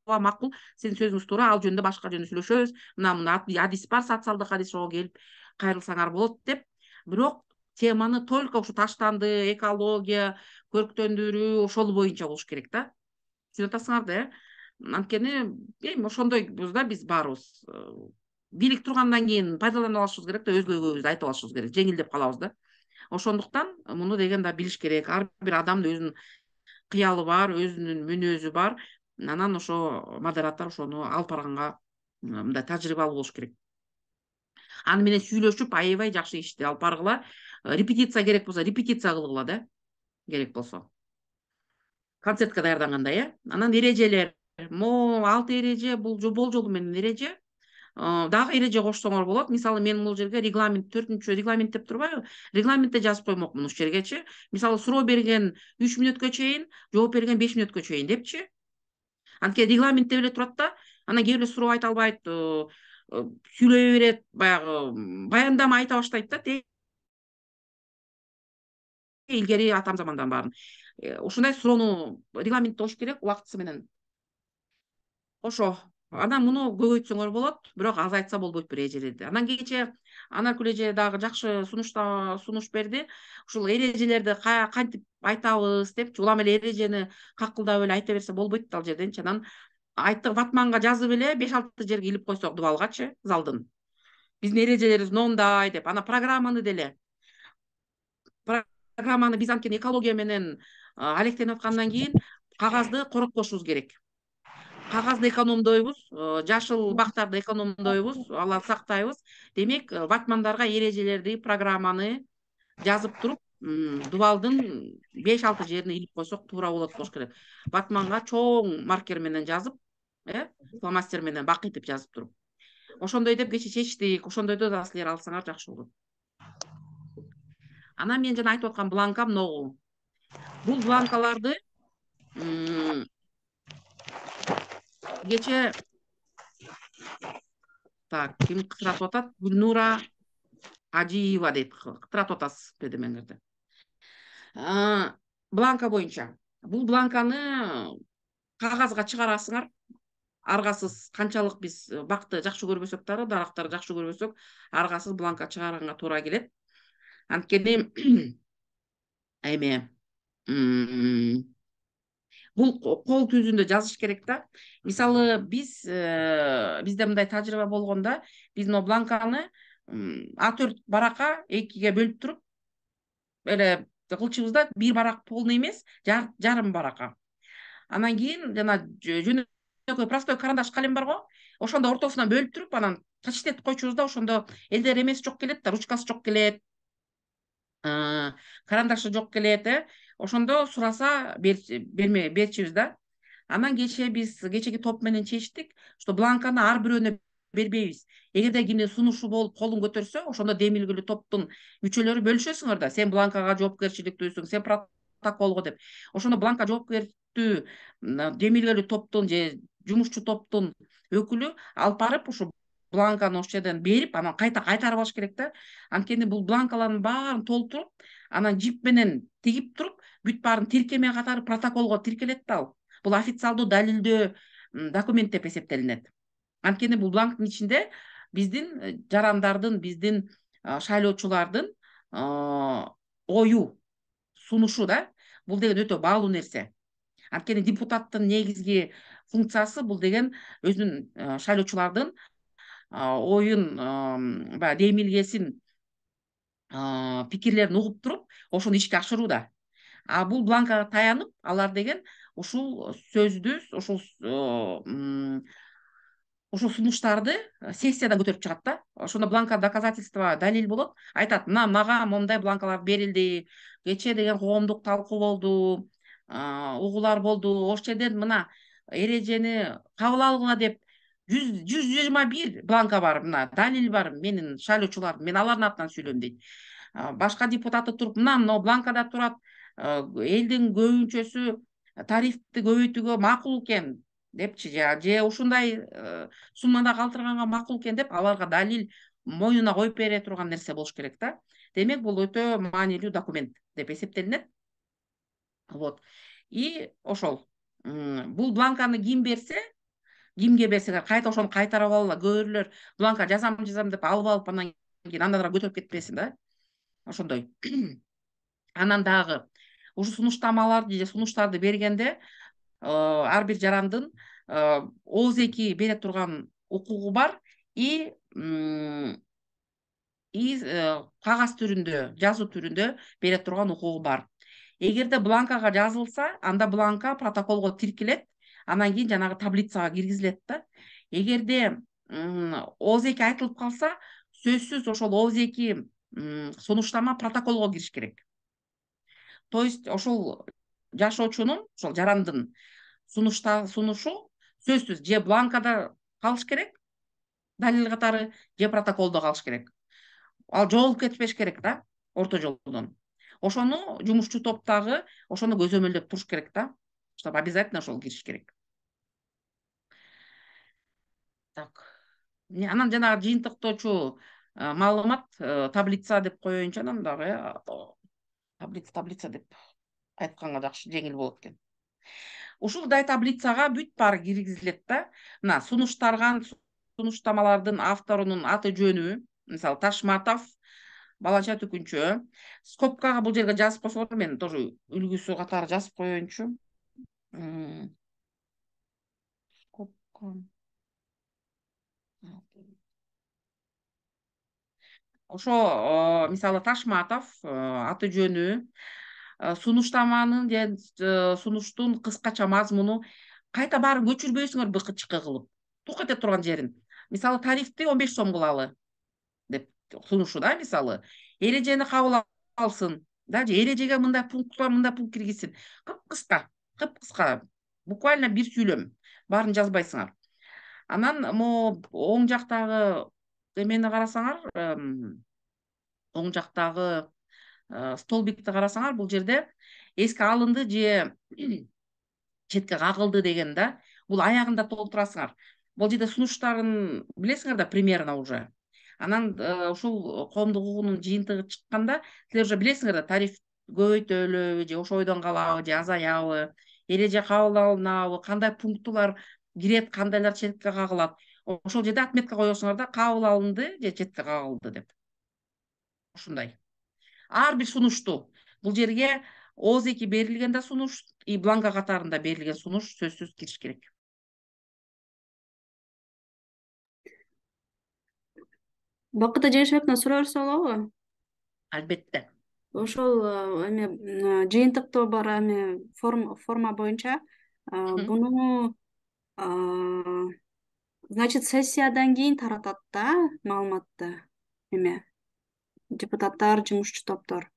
Speaker 1: Ооба, макул, сенин сөзүңүз туура, ал жөнүндө башка жөнүндө сүйлөшөбүз. Мына адис бар, социалдык адис, ошого келип кайрылсаңар болот деп. Бирок теманы только ушу таштанды, экология, көрктөндүрүү ошол боюнча болуш керек да. Түшүнүп атасыңар да, анткени эми ошондойбуз да биз баарыбыз. Бийлик тургандан кийин пайдалана алышыбыз керек да, өзгөгө айтып алышыбыз керек, жеңилдеп калабыз да. Ошондуктан муну деген да билиш керек. Ар бир адамдын өзүнүн кыялы бар, өзүнүн мүнөзү бар. Анан ошо модератор ошону алып барганга мындай тажрыйбалуу болуш керек. Аны менен сүйлөшүп аябай жакшы ишти алып баргыла. Репетиция керек болсо, репетиция кылгыла да, керек болсо. Концертке даярданганда, Анан эрежелер. Мо 6 эреже, бул жолу менен эреже. Дагы эреже кошсоңор болот. Мисалы, мен бул жерге регламент, 4-чү регламент деп турбайбы? Регламентте жазып коймокмун ушул жергечи. Мисалы, суроо берген 3 мүнөткө чейин, жооп берген 5 мүнөткө чейин депчи. Анткени регламентте эле турат да. Анан кээ бирөө суроо айта албайт, сүйлөй берет, баягы баяндама айта баштайт да. Илгери атам замандан баарын. Ушундай суроону регламентте коюш керек убактысы менен. Ошо. Анан муну көбөйтсөңөр болот, бирок азайтса болбойт бир эрежелерди. Анан кечээ Анаркүл эже дагы жакшы сунуш берди. Ушул эрежелерди кантип айтабыз депчи. Улам эле эрежени какылдап эле айта берсе болбойт ал жерденчи. Анан айтты ватманга жазып эле 5-6 жерге илип койсок дубалгачы, залдын. Биздин эрежелерибиз мондай деп. Анан программаны биз анткени экология менен алектенип аткандан кийин кагазды короткошубуз керек. Кагазды экономдойбуз, жашыл бактарды экономдойбуз, аларды сактайбыз. Демек, ватмандарга эрежелерди, программаны жазып туруп, дубалдын 5-6 жерине илип койсок туура болуш керек. Ватманга чоң маркер менен жазып, фломастер менен бакыйтып жазып туруп. Ошондой деп кечээ чечтик. Ошондойду да силер алсаңар жакшы болот. Анан мен жана айтып аткан бланка могу. Бул бланкаларды кечээ ким кытыратып атат? Гүлнура Ажиева дейт. Кытыратып атасыз педемеңерди. Бланка боюнча. Бул бланканы кагазга чыгарасыңар. Аргасыз канчалык биз бакты жакшы көрбөсөк дагы, дарактарды жакшы көрбөсөк, аргасыз бланка чыгарганга туура келет. Анткени эме бул кол түзүндө жазыш керек да. Мисалы, бизде мындай тажрыйба болгондо, биз мына бланканы А4 баракка 2ге бөлүп туруп, эле кылчыбызда бир барак полный эмес, жарым баракка. Анан кийин жана жөнөкөй простой карандаш калем барго, ошондо ортосунан бөлүп туруп, анан сочетать койчубуз да, ошондо элдер эмеси жок келет да, ручкасы жок келет, карандашы жок келет, ошондо сураса берчүбүз да. Анан кечеги топ менен чечтик, что бланканы ар бирөөнө бербейбиз. Эгерде кимде сунушу болуп колун көтөрсө, ошондо демилгелүү топтун мүчөлөрү бөлүшөсүңөр да. Сен бланкага жоопкерчиликтүүсүң, сен протоколго деп. Ошондо бланка жоопкерчиликтүү демилгелүү топтун же жумушчу топтун өкүлү алып барып ушу бланканы ошол жерден берип, анан кайта кайтарып алыш керек да. Анткени бул бланкалардын баарын толтуруп, анан жип менен тигип туруп, бүт баарын тиркеме катары протоколго тиркелет да ал. Бул официалдуу далилдөө документ деп эсептелинет. Анткени бул бланктын ичинде биздин жарандардын, биздин шайлоочулардын ою, сунушу да. Бул деген өтө баалуу нерсе. Анткени депутаттын негизги функциясы бул деген өзүнүн шайлоочулардын оюн баягы демилгесин пикирлерин угуп туруп ошону ишке ашырууда. А бул бланкага таянып алар деген ушул сөздү ушул сунуштарды сессиядан көтөрүп чыгат да. Ошондо бланка доказательство далил болот. Айтат, мага мондай бланкалар берилди. Кечээ деген коомдук талкуу болду, угуулар болду. Ошол жерден мына эрежени кабыл алгыла деп 121 бланка бар, мына далил бар менин шайлоочулардын. Мен алардын атынан сүйлөйм дейт. Башка депутаты туруп, мына бланкада турат, элдин көбүнчөсү тарифти көбөйтүүгө макул экен депчи, же ушундай суммада калтырганга макул экен деп аларга далил мойнуна коюп бере турган нерсе болуш керек да. Демек бул өтө маанилүү документ деп эсептелинет. Вот. И ошол бул бланканы кимге берсеңер кайта ошону кайтарып алгыла. Көбүрлөр бланка жазам деп алып анан кийин андадыра көтөрүп кетпесин да. Ошондой. Анан дагы ушу сунуштамаларды же сунуштарды бергенде ар бир жарандын ооз-2 бере турган укугу бар и кагаз түрүндө, жазуу түрүндө бере турган укугу бар. Эгерде бланкага жазылса, анда бланка протоколго тиркелет, анан кийин жанагы таблицага киргизилет да. Эгерде ооз-2 айтылып калса, сөзсүз ошол ооз-2 сунуштама протоколго кириш керек. То есть ошол жашоочунун, ошол жарандын сунушу сөзсүз же бланкада калыш керек, далил катары, же протоколдо калыш керек. Ал жоголуп кетпеш керек да, орто жолдон. Ошону жумушчу топтагы ошону көзөмөлдөп туруш керек да, чтобы обязательно ошол кириш керек. Так. Анан жанагы жыйынтыктоочу маалымат таблица деп коеюнчу, анан дагы таблица деп айтканга жакшы жеңил болот экен. Ушулдай таблицага бүт баары киргизилет да. Мына сунуштамалардын авторунун аты жөнү, мисалы Ташматов Баланча Түкүнчө. Скобкага бул жерге жазып койсоңор, мен тоже үлгүсү катары жазып коеюнчу. Скобка. Ошо мисалы Ташматов аты жөнү, сунуштаманын же сунуштун кыскача мазмуну, кайта баарын көчүрбөйсүңөр быкы-чыкы кылып. Тук эте турган жерин. Мисалы тарифти 15 сом кылалы деп сунушу да, мисалы. Эрежени кабыл алсын да, же эрежеге мындай пункттар, мындай пункт киргизсин. Кып-кыска. Буквально бир сүйлөм. Баарын жазбайсыңар. Анан оң жактагы эмени карасаңар, оң жактагы столбикти карасаңар, бул жерде эске алынды же четке кагылды деген да. Бул аягында толтурасыңар. Бул жерде сунуштарын билесиңер да примерно уже. Анан ушул коомдук угуунун жыйынтыгы чыкканда силер уже билесиңер да, тариф көбөйтөлүбү же ошо ойдон калабы же азаябы, эреже кабыл алынабы, кандай пунктулар кирет, кандайлар четке кагылат. Ошол жерде отметка коесуңар да, кабыл алынды же четке кагылды деп. Ушундай. Ар бир сунушту бул жерге ооз-2 берилген да сунуш и бланка катарында берилген сунуш сөзсүз кириш керек.
Speaker 4: Бакыта Жайшыбековна суроо берсе болобу?
Speaker 1: Албетте.
Speaker 4: Ошол жыйынтыктоо бар форма боюнча буну значит сессиядан кийин таратат да маалыматты депутаттар, жумушчу топтор.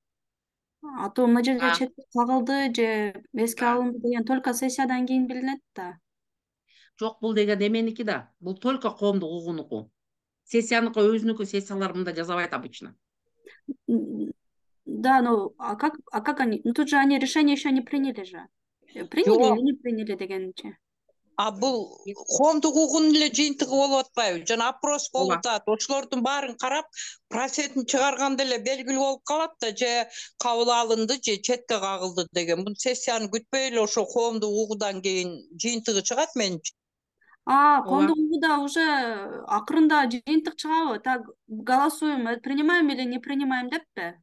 Speaker 4: А то мына жерде четке кагылды же эске алынды деген только сессиядан кийин билинет да.
Speaker 1: Жок, бул деген эменики да. Бул только коомдук угуунуку. Сессияныкы өзүнүкү, сессиялар мында жазабайт обычно.
Speaker 4: Да, ну а как они? Ну тут же они решение еще не приняли же. Приняли или не приняли дегенче?
Speaker 5: А бул коомдук угуунун эле жыйынтыгы болуп атпайбы? Жана опрос болуп атат. Ошолордун баарын карап, процентин чыгарганда эле белгилүү болуп калат да, же кабыл алынды, же четке кагылды деген. Бул сессияны күтпөй эле ошо коомдук угуудан кийин жыйынтыгы чыгат менимче.
Speaker 4: Коомдук угууда уже акырында жыйынтык чыгабы? Так, голосуем, принимаем или не принимаем деппи?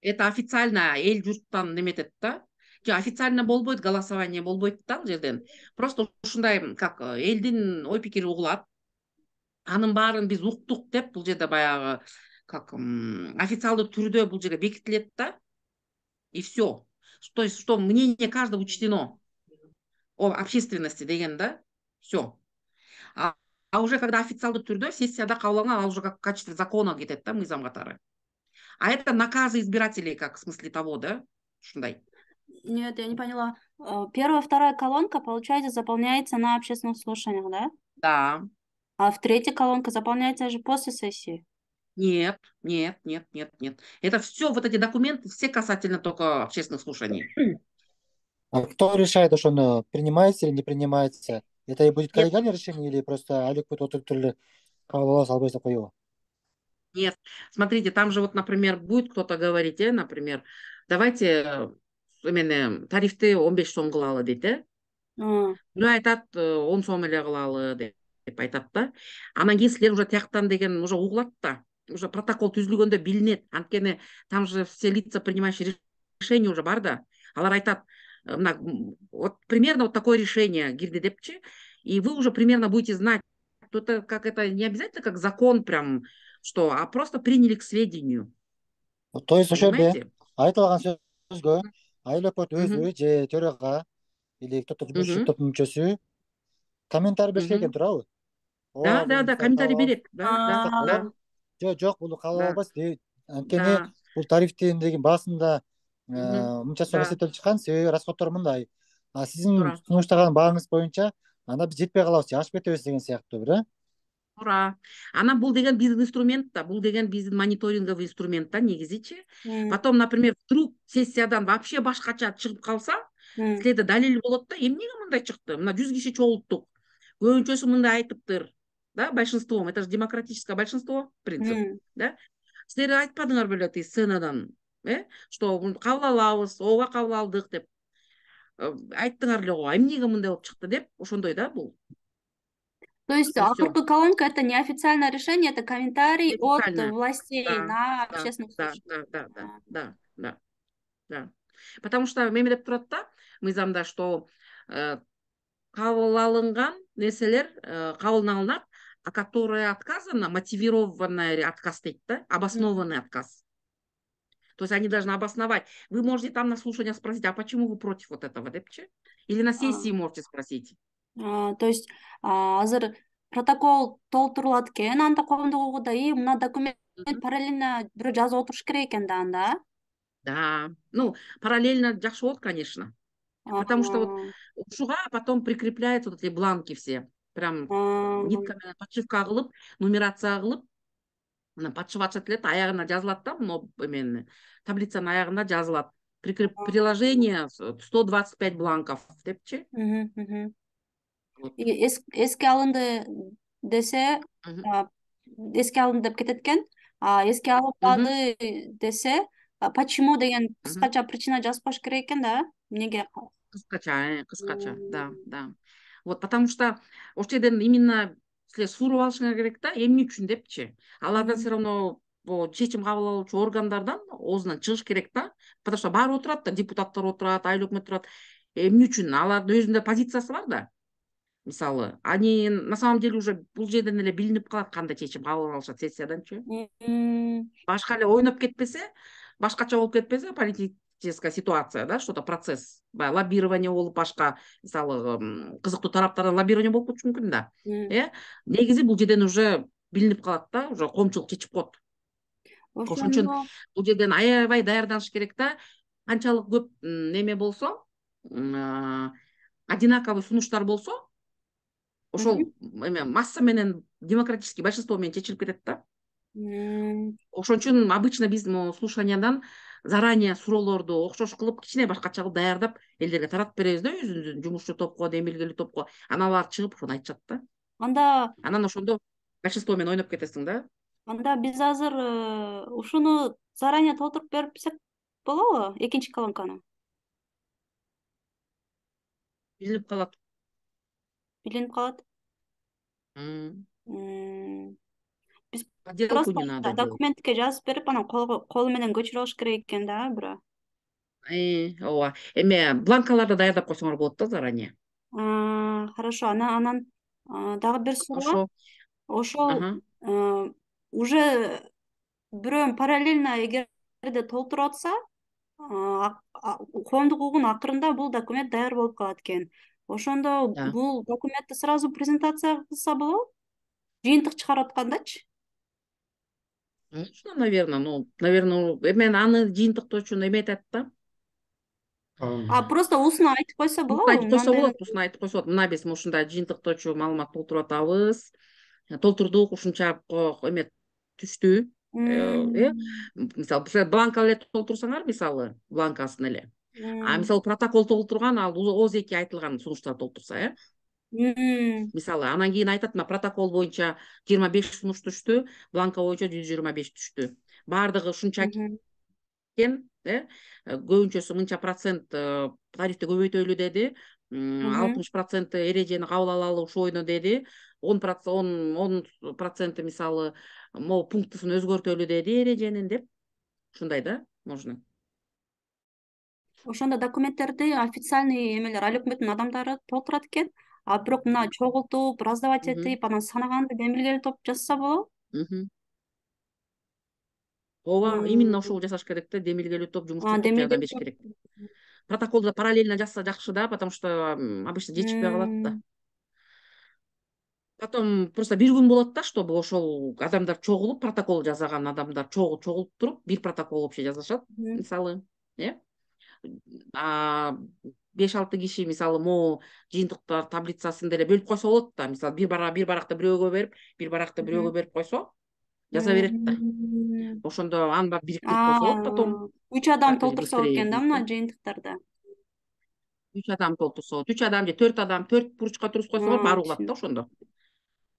Speaker 1: Это официально эл журттан неметет да. Официально болбойт, голосование болбойт да ал жерден. Просто ушундай как элдин ой пикири угулат. Анын баарын биз уктук деп бул жерде баягы как официалдуу түрдө бул жерде бекитилет да, и все. То есть, что мнение каждого учтено о общественности деген да, все. А, уже когда официалдуу түрдө сессияда кабыл алынган, ал уже как в качестве закона кетет да, мыйзам катары. А это наказы избирателей, как в смысле того, да, ушундай.
Speaker 4: Нет, я не поняла. Первая, вторая колонка, получается, заполняется на общественных слушаниях, да?
Speaker 1: Да.
Speaker 4: А в третья колонка заполняется же после сессии.
Speaker 1: Нет. Это все, вот эти документы, все касательно только общественных слушаний.
Speaker 6: А кто решает, что оно принимается или не принимается? Это и будет
Speaker 1: Нет.
Speaker 6: коллегиальное решение или просто алек будет отырып түрлі қабылдау салбайса қоюу?
Speaker 1: Нет, смотрите, там же вот, например, будет кто-то говорить, например, давайте именно тарифты 15 сом кылалы дейт, бирөө айтат 10 сом эле кылалы деп айтат да. Анан кийин силер уже тияктан деген уже угулат да. Уже протокол түзүлгөндө билинет. Анткени там же все лица, принимающие решение уже бар да. Алар айтат, вот примерно вот такое решение кирди депчи, и вы уже примерно будете знать, что это как это не обязательно как закон прям, что, а просто приняли к сведению.
Speaker 6: То есть ошол жерде
Speaker 1: Понимаете?
Speaker 6: айтылган сөзгө айлөкөт
Speaker 1: Мгм.
Speaker 6: өзү же төрага или кто-то жумушчу
Speaker 1: Мгм.
Speaker 6: топ мүчөсү комментарий бериш керек
Speaker 1: Мгм.
Speaker 6: турабы?
Speaker 1: Да, комментарий берет. Да.
Speaker 6: Жок, бул кабыл
Speaker 1: Да.
Speaker 6: албайсыз дейт. Анткени
Speaker 1: Да.
Speaker 6: бул тарифтин басында
Speaker 1: Мгм.
Speaker 6: мынча сом
Speaker 1: Да.
Speaker 6: эсептелип чыккан, себеби расходдор мындай. А сиздин
Speaker 1: Туура.
Speaker 6: сунуштаган бааңыз боюнча анда биз жетпей калабыз же ашып кетебиз деген сыяктуу бир,
Speaker 1: Туура. Анан бул деген биздин инструмент да, бул деген биздин мониторинговый инструмент да, негизичи. Потом, например, вдруг сессиядан вообще башкача чыгып калса, силерде далил болот да, эмнеге мындай чыкты? Мына 100 киши чогулттук. Көбүнчөсү мындай айтыптыр. Да, большинством. Это же демократическое большинство, принцип. Да? Силер айтпадыңар беле тиги сценадан, что кабыл алабыз, ооба кабыл алдык деп. Айттыңар эле го, эмнеге мындай болуп чыкты деп, ошондой да бул.
Speaker 4: То есть
Speaker 1: И всё.
Speaker 4: акыркы колонка это не официальное решение, это комментарий от
Speaker 1: Неофициальное.
Speaker 4: властей
Speaker 1: Да,
Speaker 4: на
Speaker 1: да,
Speaker 4: общественных
Speaker 1: да,
Speaker 4: слушаниях.
Speaker 1: да. Потому что эме деп турат да, мыйзамда, что кабыл алынган нерселер кабыл алынат, а которое отказано, мотивированный отказ дейт да, обоснованный отказ. То есть они должны обосновать. Вы можете там на слушаниях спросить, а почему вы против вот этого, депчи? Или на сессии можете спросить.
Speaker 4: То есть азыр протокол толтурулат экен, анда коомдук угууда и мына документ параллельно бирөө жазып отуруш керек экен да анда.
Speaker 1: Да, ну, параллельно жакшы болот, конечно. Потому что вот ушуга потом прикрепляются вот эти бланки все. Прям ниткамен подшивка кылып, нумерация кылып, анан подшивать этилет, аягына жазылат да, мына эменин таблицанын аягында жазылат. Приложение 125 бланков депчи.
Speaker 4: Эске алынды десе, эске алынды деп кетет экен. Эске алынбады десе, почему деген кыскача причина жазып коюш керек экен да. Эмнеге?
Speaker 1: Кыскача, да. Вот, потому что ошол жерден именно силер сурап алышыңар керек да, эмне үчүн депчи. Алардан все равно чечим кабыл алуучу органдардан оозунан чыгыш керек да. Потому что баары отурат да, депутаттар отурат, айыл өкмөт отурат. Эмне үчүн? Алардын өзүндө позициясы бар да. Мисалы, они на самом деле уже бул жерден эле билинип калат кандай чечим кабыл алышат сессияданчы. Башка эле ойноп кетпесе, башкача болуп кетпесе, политическая ситуация, да, что-то процесс, лоббирование болуп башка, мисалы, кызыктуу тараптардан лоббирование болуп кетиши мүмкүн да. Негизи бул жерден уже билинип калат да, уже коомчулук чечип коет. Ошон үчүн бул жерден аябай даярданыш керек да. Канчалык көп неме болсо, одинаковый сунуштар болсо, ошол эме масса менен демократический большинство менен чечилип кетет да. Ошон үчүн обычно биз слушаниядан заранее суроолорду окшош кылып, кичине башкача кылып даярдап элдерге таратып беребиз да, өзүбүздүн жумушчу топко, демилгелүү топко. Анан алар чыгып ошону айтышат да. Анан ошондо большинство менен ойноп кетесиң да.
Speaker 4: Анда биз азыр ушуну заранее толтуруп берсек болобу? Экинчи колонканы.
Speaker 1: Билинип калат.
Speaker 4: Биз
Speaker 1: Подделку не
Speaker 4: просто
Speaker 1: надо делать.
Speaker 4: документке жазып берип, анан колу менен көчүрүп алыш керек экен да, бирөө.
Speaker 1: ооба. Эме бланкаларды даярдап койсоңор болот да заранее.
Speaker 4: Хорошо, анан дагы бир суроо.
Speaker 1: Ошо.
Speaker 4: Ошол уже бирөө параллельно эгерде толтуруп атса, коомдук укугунун акырында бул документ даяр болуп калат экен. Ошондо
Speaker 1: Да.
Speaker 4: бул документти сразу презентация кылса болобу? Жыйынтык чыгарып аткандач?
Speaker 1: Можно, наверное, эмен аны жыйынтыктоочу эме айтат да.
Speaker 4: Просто устно айтып койсо болобу?
Speaker 1: Айтып койсо болот, ушуну айтып койсо болот. Мына биз ушундай жыйынтыктоочу маалымат толтуруп атабыз. Толтурдук, ушунча эме түштү. Мисалы, силер бланка эле толтурсаңар, мисалы, бланкасын эле. Мисалы, протокол толтурган, ал ооз2 айтылган сунуштар толтурса, мисалы, анан кийин айтат, мына протокол боюнча 25 сунуш түштү, бланка боюнча 125 түштү. Баардыгы ушунча экен, көбүнчөсү мынча процент тарифти көбөйтөлү деди, 60% эрежени кабыл алалы ушул ойдо деди, 10% мисалы могу пунктысын өзгөртөлү деди эреженин деп. Ушундай да, можно.
Speaker 4: Ошондо документтерди официальный эмелер, ал өкмөттүн адамдары толтурат экен. Бирок мына чогултуп, раздавать этип, анан санаганды демилгелетип жазса болобу?
Speaker 1: Ооба, именно ошол жасаш керек да, демилгелүү топ жумушчу жардам бериш керек. Протоколду параллельно жазса жакшы да, потому что обычно жетишпей калат да. Потом просто бир күн болот да, чтобы ошол адамдар чогулуп, протокол жасаган адамдар чогулуп туруп, бир протокол вообще жазышат, мисалы, 5-6 киши, мисалы, могу жыйынтыктар таблицасын деле бөлүп койсо болот да, мисалы, бир баракты бирөөгө берип, бир баракты бирөөгө берип койсо, жаза берет да. Ошондо аны баары бириктирип койсо болот потом.
Speaker 4: 3 адам толтурса болот экен да, мына жыйынтыктарды.
Speaker 1: 3 адам толтурса болот. 3 адам же 4 адам, 4 бурчка тургузуп койсоңор баары угулат да ошондо.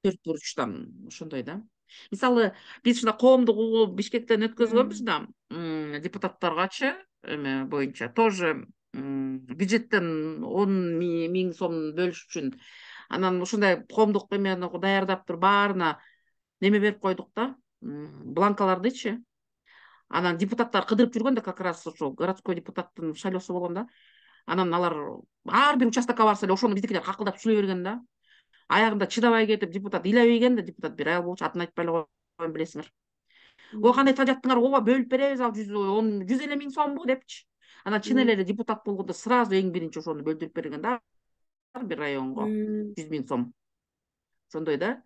Speaker 1: 4 бурчтан ошондой да. Мисалы, биз ушундай коомдук угуу Бишкектен өткөзгөнбүз да, депутаттаргачы эме боюнча тоже бюджеттен 10 миң сом бөлүш үчүн. Анан ушундай коомдук эмени даярдап туруп баарына неме берип койдук да, бланкалардычы. Анан депутаттар кыдырып жүргөн да, как раз ошо городской депутаттын шайлоосу болгон да. Анан алар ар бир участокко барса эле ошону биздикилер какылдап сүйлөй берген да. Аягында чыдабай кетип, депутат ыйлабай келген да, депутат бир аял болчу, атын айтпай эле коеюн, билесиңер. Ой, кандай тажаттыңар, ооба бөлүп беребиз, ал 100 эле миң сомбу депчи. Анан чын эле депутат болгондо сразу эң биринчи ошону бөлдүрүп берген да, бир районго 100 миң сом. Ошондой да.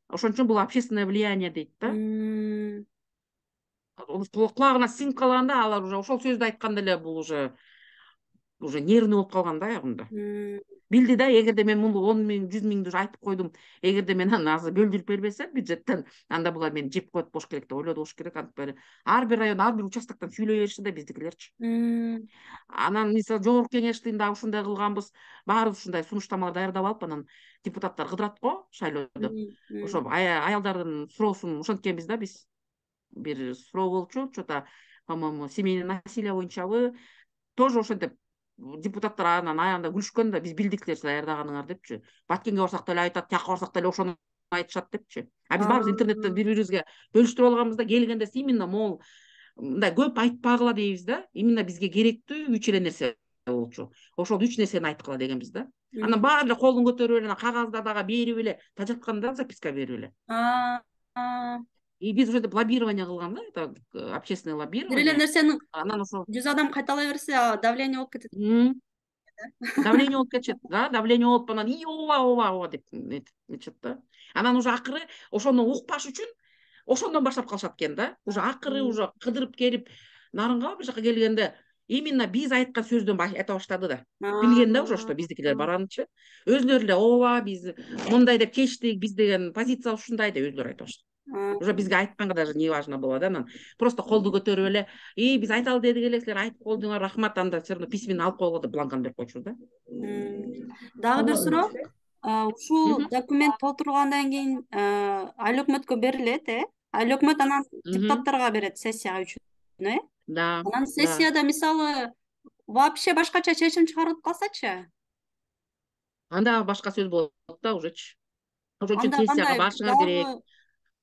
Speaker 1: Ошон үчүн бул общественное влияние дейт да. Кулагына сиңип калганда, алар уже ошол сөздү айтканда эле бул уже нервный болуп калган да аягында. Билди да, эгерде мен муну 10 миң, 100 миңди уже айтып койдум, эгерде мен аны азыр бөлдүрүп бербесем бюджеттен, анда булар мени жеп коет болуш керек деп ойлоду болуш керек. Антип ар бир район, ар бир участоктон сүйлөй беришти да биздикилерчи. Анан мисалы жогорку кеңештин да ушундай кылганбыз, баарыбыз ушундай сунуштамалар даярдап алып, анан депутаттар кыдырат го шайлоодо. Ошо аялдардын суроосун ошенткенбиз да биз. Бир суроо болчу, что-то, по-моему, семейное насилие боюнчабы, тоже ошентип депутаттар анан аягында күлүшкөн да, биз билдик силер даярдаганыңар депчи. Баткенге барсак деле айтат, жакка барсак деле ошону айтышат депчи. Биз баарыбыз интернеттен бири-бирибизге бөлүштүрүп алганбыз да, келгенде именно могул мындай көп айтпагыла дейбиз да, именно бизге керектүү 3 эле нерсе болчу. Ошол 3 нерсени айткыла дегенбиз да. Анан баары эле колун көтөрүп эле, кагазда дагы берип эле, тажатканда записка берип эле. И биз уже лоббирование кылган да, это общественное
Speaker 4: Бир
Speaker 1: лоббирование.
Speaker 4: эле нерсени
Speaker 1: Анан ошо
Speaker 4: 100 адам кайталай берсе, давление болуп кетет.
Speaker 1: Давление болуп кетет, да, давление болуп анан ооба деп нечет да. Анан уже акыры ошону укпаш үчүн ошондон баштап калышат экен да. Уже акыры уже кыдырып келип, нарынга бир жака келгенде именно биз айткан сөздөн айта баштады да. Билген да уже что биздикилер барганычы. Өзлөрү эле ооба биз мындай деп чечтик, биз деген позиция ушундай деп өзлөрү айта баштады. Уже бизге айтканга даже не важно было да, анан просто колду көтөрүп эле, биз айталы дедик эле, силер айтып койдуңар, рахмат, анда все равно письменно алып койгула деп бланканы берип койчу да.
Speaker 4: Дагы бир суроо. Ушул документ толтургандан кийин ал өкмөткө берилет, ал өкмөт анан депутаттарга берет сессия үчүн,
Speaker 1: Да.
Speaker 4: Анан сессияда мисалы вообще башкача чечим чыгарылып калсачы?
Speaker 1: Анда башка сөз болот да ужечи. Ошон үчүн сессияга барышыңар керек.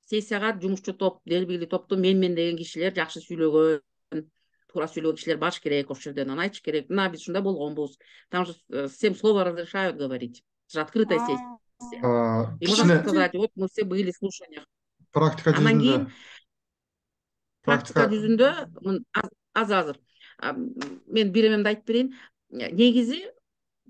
Speaker 1: Сессияга жумушчу топ, белгилүү топтун менмен деген кишилер жакшы сүйлөгөн. туура сүйлөгөн кишилер баш керек ошол жерден анан айтыш керек, мына биз ушундай болгонбуз, там же всем слово разрешают говорить, это же открытая сессия, и можно
Speaker 6: кичине
Speaker 1: сказать, вот мы все были в слушаниях.
Speaker 6: практика
Speaker 1: Анан
Speaker 6: жүзүндө
Speaker 1: кийин практика жүзүндө азыр мен бир эмемди айтып берейин. Негизи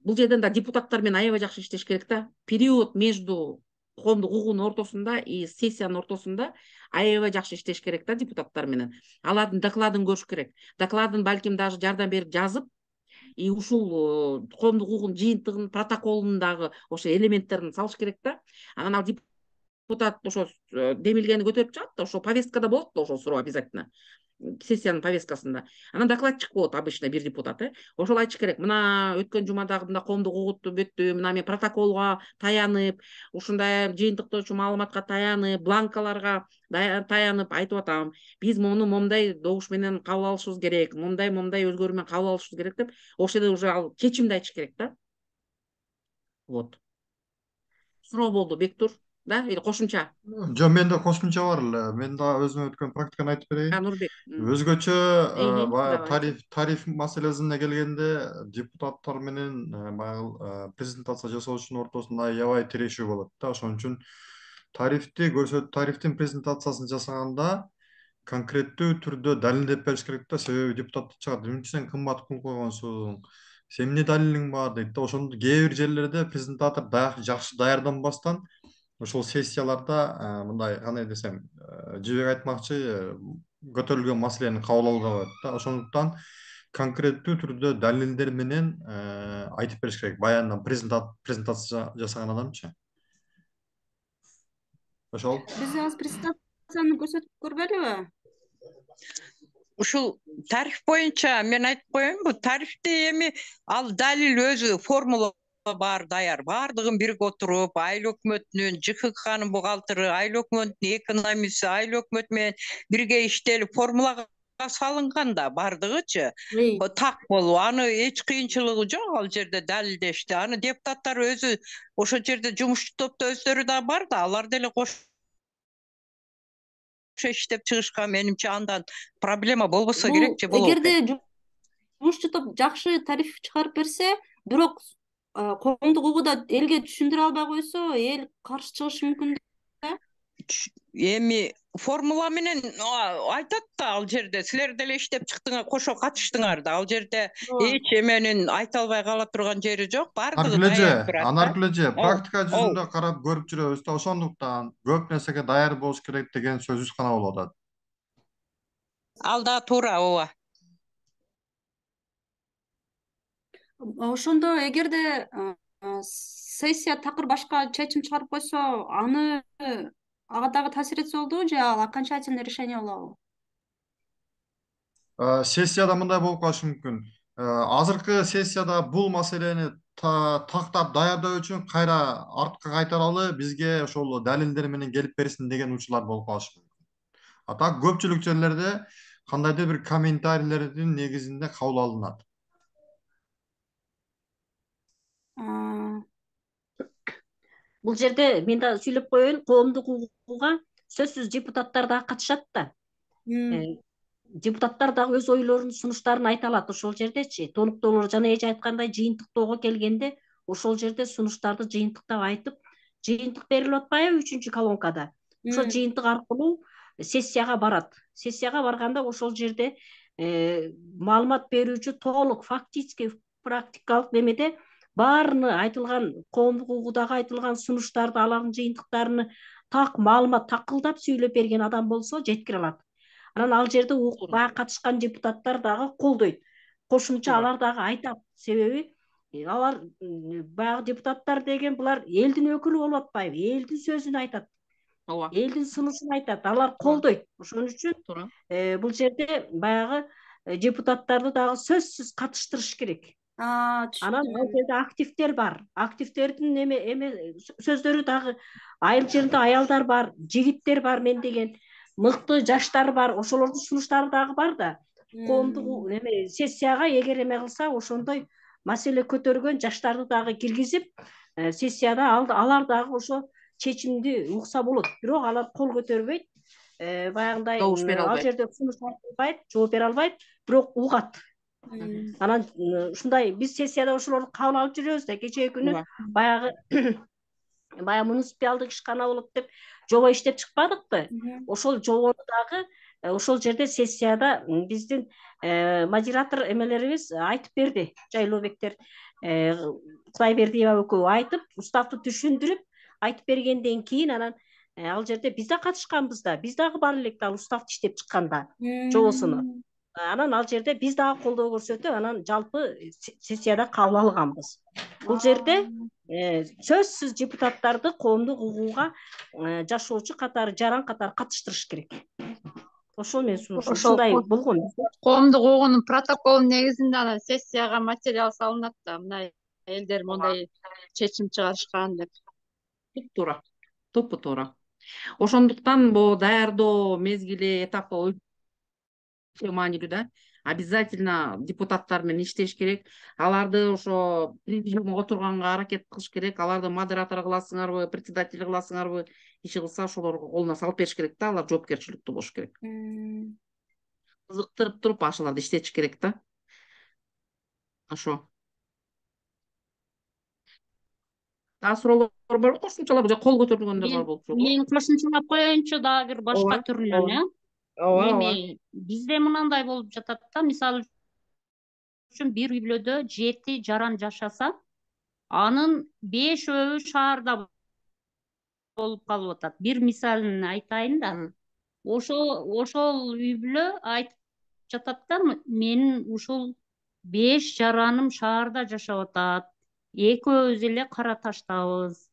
Speaker 1: бул жерден да депутаттар менен аябай жакшы иштеш керек да. Период между коомдук угуунун ортосунда и сессиянын ортосунда аябай жакшы иштеш керек да депутаттар менен. Алардын докладын көрүш керек. Докладын балким даже жардам берип жазып, и ушул коомдук угуун жыйынтыгынын протоколунун дагы ошо элементтерин салыш керек да. Анан ал депутат ошо демилгени көтөрүп чыгат да, ошо повесткада болот да, ошол суроо обязательно сессиянын повесткасында. Анан докладчик болот обычно бир депутат, ошол айтыш керек. Мына өткөн жумадагы мына коомдук угутту бүттү, мына мен протоколго таянып, ушундай жыйынтыктоочу маалыматка таянып, бланкаларга таянып айтып атам. Биз муну момундай добуш менен кабыл алышыбыз керек, момундай өзгөрүү менен кабыл алышыбыз керек деп, ошол жерде уже ал чечимди айтыш керек да. Вот. Суроо болду, Бектур, да? Или кошумча?
Speaker 6: жок, менде кошумча бар эле. Мен да өзүм өткөн практиканы айтып берейин.
Speaker 1: Нурбек.
Speaker 6: Өзгөчө
Speaker 1: Давай.
Speaker 6: тариф маселесине келгенде депутаттар менен баягы презентация жасоочунун ортосунда аябай тирешүү болот да. Ошон үчүн тарифтин презентациясын жасаганда конкреттүү түрдө далилдеп бериш керек да. Себеби депутаттар чыгат, эмне үчүн сен кымбат кылып койгонсуң, сен эмне далилиң бар дейт да. Ошондо кээ бир жерлерде презентатор жакшы даярданбастан ошол сессияларда мындай кандай десем, жибек айтмакчы, көтөрүлгөн маселени кабыл алууга болот да. Ошондуктан конкреттүү түрдө далилдер менен айтып бериш керек, баяндан презентация жасаган адамчы. Ошол
Speaker 4: Биз азыр презентацияны көрсөтүп көрбөлүбү?
Speaker 5: Ушул тариф боюнча мен айтып коеюнбу, тарифте эми ал далил өзү формула бар даяр, баардыгын бирге отуруп, айыл өкмөтүнүн, ЖХКнын бухгалтеры, айыл өкмөтүнүн экономисти, айыл өкмөтү менен бирге иштелип формулага салынган да баардыгычы. Так болуп, аны эч кыйынчылыгы жок ал жерде далилдешти. Аны депутаттар өзү ошол жерде жумушчу топто өздөрү да бар да, алар деле кошо иштеп чыгышкан. Менимче андан проблема болбосо керек же болобу.
Speaker 4: Эгерде жумушчу топ жакшы тариф чыгарып берсе, бирок коомдук угууда элге түшүндүрө албай койсо, эл каршы чыгышы мүмкүн да.
Speaker 5: Эми формула менен айтат да ал жерде. Силер деле иштеп чыктыңар, кошо катыштыңар да. Ал жерде эч эменин айта албай кала турган жери жок. Бардыгы даяр турат.
Speaker 6: Анаркүлөжө практика жүзүндө карап көрүп жүрөбүз да. Ошондуктан көп нерсеге даяр болуш керек деген сөзүбүз гана болуп атат.
Speaker 5: Ал да туура, ооба.
Speaker 4: Ошондо эгерде сессия такыр башка чечим чыгарып койсо, ага дагы таасир этсе болобу же ал окончательный решение болобу?
Speaker 6: Сессияда мындай болуп калышы мүмкүн. Азыркы сессияда бул маселени тактап даярдоо үчүн кайра артка кайтаралы, бизге ошол далилдер менен келип берсин деген учурлар болуп калышы мүмкүн. А так көпчүлүк жерлерде кандайдыр бир комментарийлердин негизинде кабыл алынат.
Speaker 7: Бул жерде мен да сүйлөп коеюн, коомдук угууга сөзсүз депутаттар да катышат да. Депутаттар дагы өз ойлорун, сунуштарын айта алат ошол жердечи. Толуктоолор жана эже айткандай жыйынтыктоого келгенде ошол жерде сунуштарды жыйынтыктап айтып, жыйынтык берилип атпайбы 3-чү колонкада. Ошол жыйынтык аркылуу сессияга барат. Сессияга барганда ошол жерде маалымат берүүчү толук фактически практикалык немеде баарыны айтылган, коомдук угуудагы айтылган сунуштарды, алардын жыйынтыктарыны так маалымат такылдап сүйлөп берген адам болсо жеткире алат. Анан ал жерде баягы катышкан депутаттар дагы колдойт. Кошумча алар дагы айтат. Себеби алар баягы депутаттар деген булар элдин өкүлү болуп атпайбы, элдин сөзүн айтат. Элдин сунушун айтат, алар колдойт. Ошон үчүн бул жерде баягы депутаттарды дагы сөзсүз катыштырыш керек. Анан ал жерде активдер бар. Активдердин эме сөздөрү дагы айыл жеринде аялдар бар, жигиттер бар мен деген, мыкты жаштар бар. Ошолордун сунуштары дагы бар да. Коомдук сессияга эгер эме кылса, ошондой маселе көтөргөн жаштарды дагы киргизип, сессияда алар дагы ошо чечимди укса болот. Бирок алар кол көтөрбөйт. Баягындай ал жерде сунуш айтылбайт, жооп бере албайт. бирок угат. Анан ушундай биз сессияда ошолорду кабыл алып жүрөбүз да. Кечээ күнү баягы муниципалдык ишкана болот деп жобо иштеп чыкпадыкпы? Ошол жобону дагы ошол жерде сессияда биздин модератор эмелерибиз айтып берди. Жайлообектер Кудайбердиева экөө айтып, уставды түшүндүрүп айтып бергенден кийин анан ал жерде биз да катышканбыз да. Биз дагы бар элек ал уставды иштеп чыкканда жобосуну. Анан ал жерде биз дагы колдоо көрсөтүп, анан жалпы сессияда кабыл алганбыз. Бул жерде сөзсүз депутаттарды коомдук угууга жашоочу катары, жаран катары катыштырыш керек. Ошол менен сунуш ушундай болгон.
Speaker 8: Коомдук угуунун протоколу негизинде анан сессияга материал салынат да, мына элдер мондай чечим чыгарышкан деп.
Speaker 1: Туура. Тупу туура. Ошондуктан бул даярдоо мезгили этапы өтө маанилүү да. Обязательно депутаттар менен иштеш керек. Аларды ошо президиумга отурганга аракет кылыш керек. Аларды модератор кыласыңарбы, председатель кыласыңарбы, иши кылса ошолорго колуна салып бериш керек да. Алар жоопкерчиликтүү болуш керек. Кызыктырып туруп ашыларды иштетиш керек да. Ошо. Дагы суроолор барбы? Кошумчалар же кол көтөрүлгөндөр бар болчу.
Speaker 7: Мен кошумчалап коеюнчу дагы бир башка түрлөн, эми бизде мынандай болуп жатат да, мисалы үчүн бир үй бүлөдө 7 жаран жашаса, анын 5-өө шаарда болуп калып атат. Бир мисалын айтайын да. Ошол үй бүлө айтып жатат да, менин ушул 5 жараным шаарда жашап атат. Экөөбүз эле Кара Таштабыз.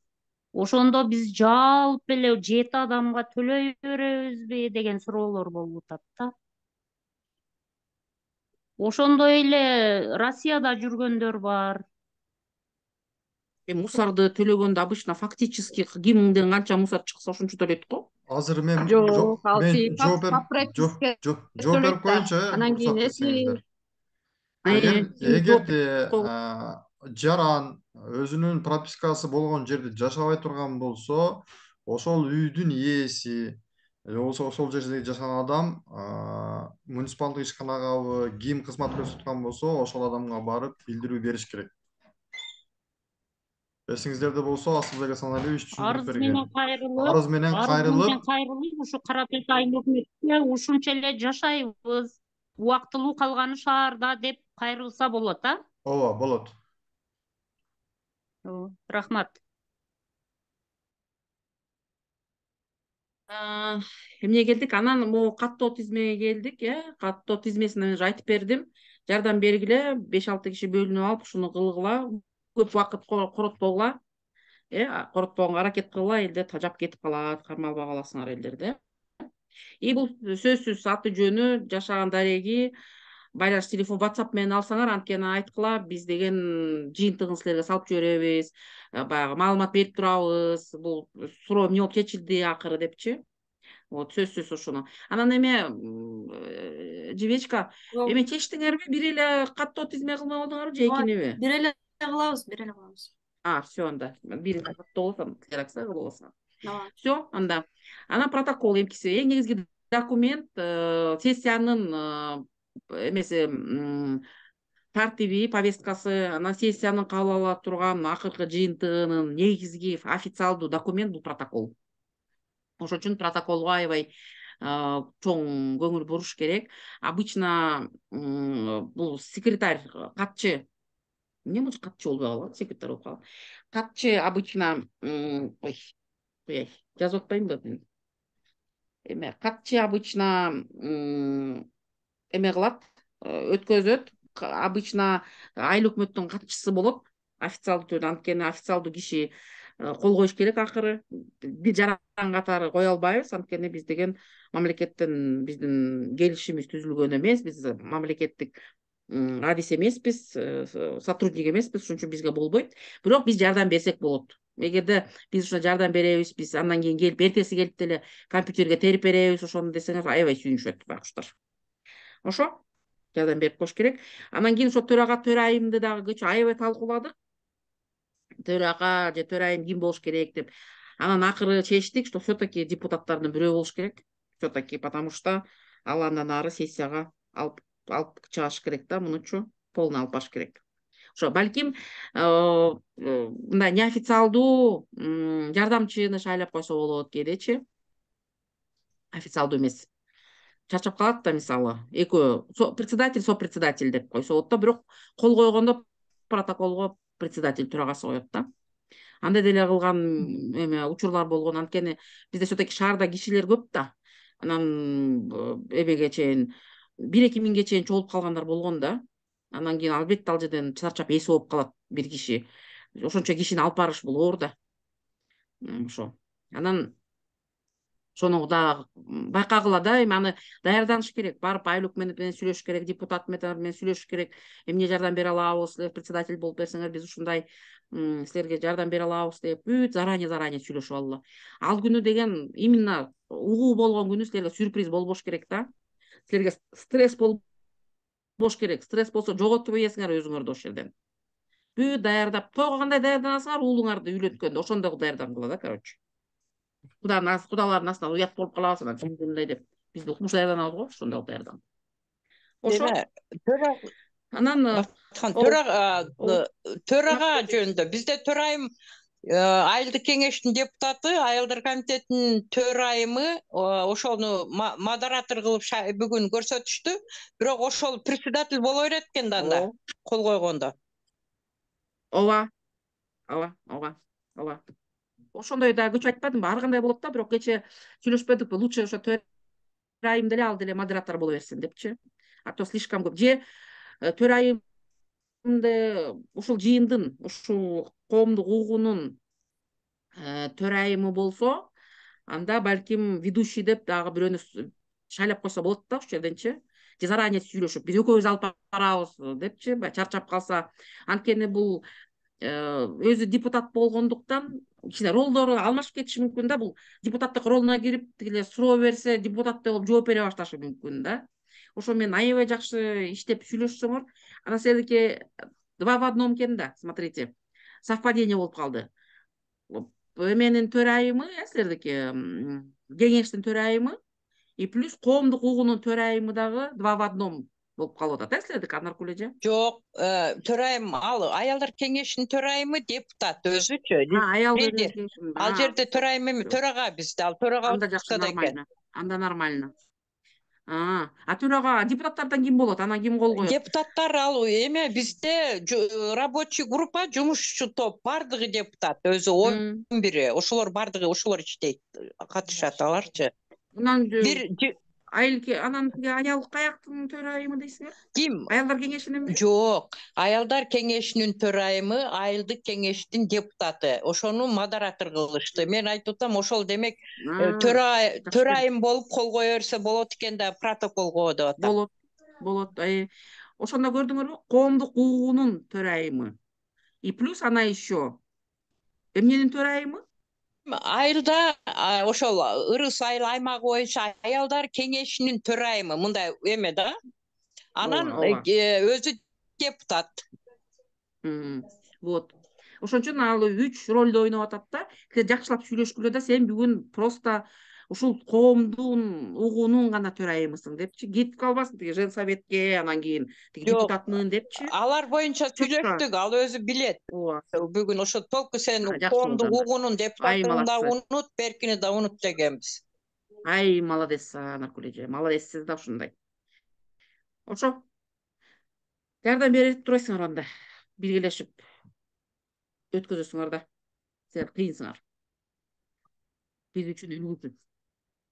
Speaker 7: Ошондо биз жалпы эле 7 адамга төлөй беребизби деген суроолор болуп атат да. Ошондой эле Россияда жүргөндөр бар.
Speaker 1: Мусарды төлөгөндө обычно фактически кимден канча мусор чыкса ошончо төлөйт го.
Speaker 6: Азыр мен
Speaker 8: Жок,
Speaker 6: жооп берип коеюнчу,
Speaker 8: анан кийин
Speaker 6: уруксат этсеңиздер. Эгерде жаран өзүнүн пропискасы болгон жерде жашабай турган болсо, ошол үйдүн ээси болбосо ошол жерде жашаган адам муниципалдык ишканагабы ким кызмат көрсөткөн болсо, ошол адамга барып билдирүү бериш керек. Эсиңиздерде болсо, Асылбек Асаналиевич түшүндүрүп берген. Арыз менен
Speaker 7: кайрылып, ушу Кара Талас айыл өкмөтүнө ушунча эле жашайбыз. Убактылуу калганы шаарда деп кайрылса болот, а?
Speaker 6: Ооба, болот.
Speaker 7: Рахмат.
Speaker 1: Эмне келдик? Анан могу каттоо тизмеге келдик, каттоо тизмесин айтып бердим. Жардам бергиле, 5-6 киши бөлүнүп алып, ушуну кылгыла. Көп убакыт коротпогула. Коротпогонго аракет кылгыла, элдер тажап кетип калат, кармалбай каласыңар элдерди. Бул сөзсүз аты жөнү, жашаган дареги, байланыш телефон, WhatsApp менен алсаңар, анткени айткыла, биз деген жыйынтыгын силерге салып жиберебиз, баягы маалымат берип турабыз, бул суроо эмне болуп чечилди акыры депчи. Вот сөзсүз ошону. Анан эме Жибечка, эме чечтиңерби? Бир эле каттоо тизме кылмай калдыңарбы же экиниби?
Speaker 4: Бир эле кылабыз.
Speaker 1: Все, анда бир каттоо болсо, керексе кыласың. Все, анда. Анан протокол эмкиси, эң негизги документ сессиянын эмеси тартиби, повесткасы, анан сессиянын кабыл ала турган акыркы жыйынтыгынын негизги официалдуу документ бул протокол. Ошон үчүн протоколго аябай чоң көңүл буруш керек. Обычно бул секретарь, катчы, эмне болчу, катчы болбой калган, секретарь болуп калган. Катчы обычно жазып атпаймынбы? Эме катчы обычно эме кылат, өткөзөт. Обычно айыл өкмөттүн катчысы болот, официалдуу түрдө, анткени официалдуу киши кол коюш керек акыры. Бир жаран катары кое албайбыз, анткени биз деген мамлекеттен биздин келишимибиз түзүлгөн эмес, биз мамлекеттик адис эмеспиз, сотрудник эмеспиз, ошон үчүн бизге болбойт. Бирок биз жардам берсек болот. Эгерде биз ушуна жардам беребиз, биз андан кийин келип, эртеси келип деле компьютерге терип беребиз, ошону десеңер аябай сүйүнүшөт байкуштар. Ошо жардам берип коюш керек. Анан кийин ошо төрага, төрайымды дагы аябай талкууладык. Төрага же төрайым ким болуш керек деп. Анан акыры чечтик, что все-таки депутаттардын бирөө болуш керек. Все-таки, потому что ал андан ары сессияга алып алып чыгыш керек да, мунучу полный алып баш керек. Ошо балким мындай неофициалдуу жардамчыны шайлап койсо болот кээдечи. Официалдуу эмес. Чарчап калат да, мисалы экөө председатель сопредседатель деп койсо болот да, бирок кол койгондо протоколго председатель төрагасы коет да. Андай деле кылган эме учурлар болгон. Анткени бизде все-таки шаарда кишилер көп да. Анан эбеге чейин 1-2 миңге чейин чогулуп калгандар болгон да. Анан кийин албетте ал жерден чарчап эси болуп калат бир киши. Ошончо кишини алып барыш бул оор да. Ошо. Анан ошону да байкагыла да, эми аны даярданыш керек. Барып айыл өкмөтү менен сүйлөшүш керек, депутат менен сүйлөшүш керек. Эмне жардам бере алабыз, силер председатель болуп берсеңер, биз ушундай силерге жардам бере алабыз деп бүт заранее сүйлөшүп алалы. Ал күнү деген именно угуу болгон күнү силерге сюрприз болбош керек да. Силерге стресс болбош керек. Стресс болсо жоготуп ийесиңер өзүңөрдү ошол жерден. Бүт даярдап, тойго кандай даярданасыңар, уулуңарды үйлөткөндө ошондой даярдангыла да, короче. Кудалардын астынан уят болуп калабыз, анан мындай деп. Бизди укмуш даярданабыз го, ошондой даярдан. Ошо. Анан
Speaker 5: төрага жөнүндө бизде төрайым айылдык кеңештин депутаты, айылдар комитетинин төрайымы ошону модератор кылып бүгүн көрсөтүштү. Бирок ошол председатель боло берет экен да анда кол койгондо.
Speaker 1: Ооба. Ошондой да күч айтпадымбы? Ар кандай болот да, бирок кече сүйлөшпөдүкпү? Лучше ошо төрайым деле ал деле модератор боло берсин депчи. А то слишком көп. Же төрайымды ушул жыйындын, ушул коомдук угуунун төрайымы болсо, анда балким ведущий деп дагы бирөөнү шайлап койсо болот да ушул жерденчи. Же заранее сүйлөшүп, биз экөөбүз алып барабыз депчи, чарчап калса. Анткени бул өзү депутат болгондуктан кичине ролдору алмашып кетиши мүмкүн да. Бул депутаттык ролуна кирип тигилер суроо берсе, депутаттай болуп жооп бере башташы мүмкүн да. Ошо менен аябай жакшы иштеп сүйлөшсөңөр, анан силердики 2 в 1 экен да, смотрите. Совпадение болуп калды. Эменин төрайымы, силердики кеңештин төрайымы и плюс коомдук угуунун төрайымы дагы 2 в 1 болуп калып атат, силердики Анаркуле эже?
Speaker 5: Жок, төрайым ал аялдар кеңешинин төрайымы депутат өзүчү. Ал жерде төрайым эме, төрага бизде, ал төрага отпускада экен.
Speaker 1: Анда нормально. А төрага депутаттардан ким болот? Анан ким кол коет?
Speaker 5: Депутаттар ал эме бизде рабочий группа, жумушчу топ, бардыгы депутат, өзү 11. Ошолор бардыгы ошолор иштейт, катышат аларчы.
Speaker 1: Анан анан аялдык аяктын төрайымы дейсиңер?
Speaker 5: Ким?
Speaker 1: Аялдар кеңешинин?
Speaker 5: Жок, аялдар кеңешинин төрайымы, айылдык кеңештин депутаты. Ошону модератор кылышты. Мен айтып атам, ошол демек төрайым болуп кол кое берсе болот экен да, протокол коо деп атам.
Speaker 1: Болот. Ошондо көрдүңөрбү? Коомдук угуунун төрайымы. И плюс ана еще эмненин төрайымы?
Speaker 5: Айылда ошол Ырыс айыл аймагы боюнча аялдар кеңешинин төрайымы, мындай эме да. Анан өзү депутат.
Speaker 1: Вот. Ошон үчүн ал 3 ролду ойноп атат да. Жакшылап сүйлөшкүлө да, сен бүгүн просто ушул коомдун угуунун гана төрайымысың депчи. Кетип калбасын тиги женсоветке, анан кийин тиги депутатмын депчи.
Speaker 5: Алар боюнча сүйлөштүк, ал өзү билет. Бүгүн ошо толку сен коомдук угуунун депутатын да унут, беркини да унут дегенбиз.
Speaker 1: Ай, молодец, Анаркуле эже. Молодецсиз да ушундай. Ошо. Жардам берип турасыңар анда. Биргелешип өткөзөсүңөр да. Силер кыйынсыңар. Биз үчүн үлгү.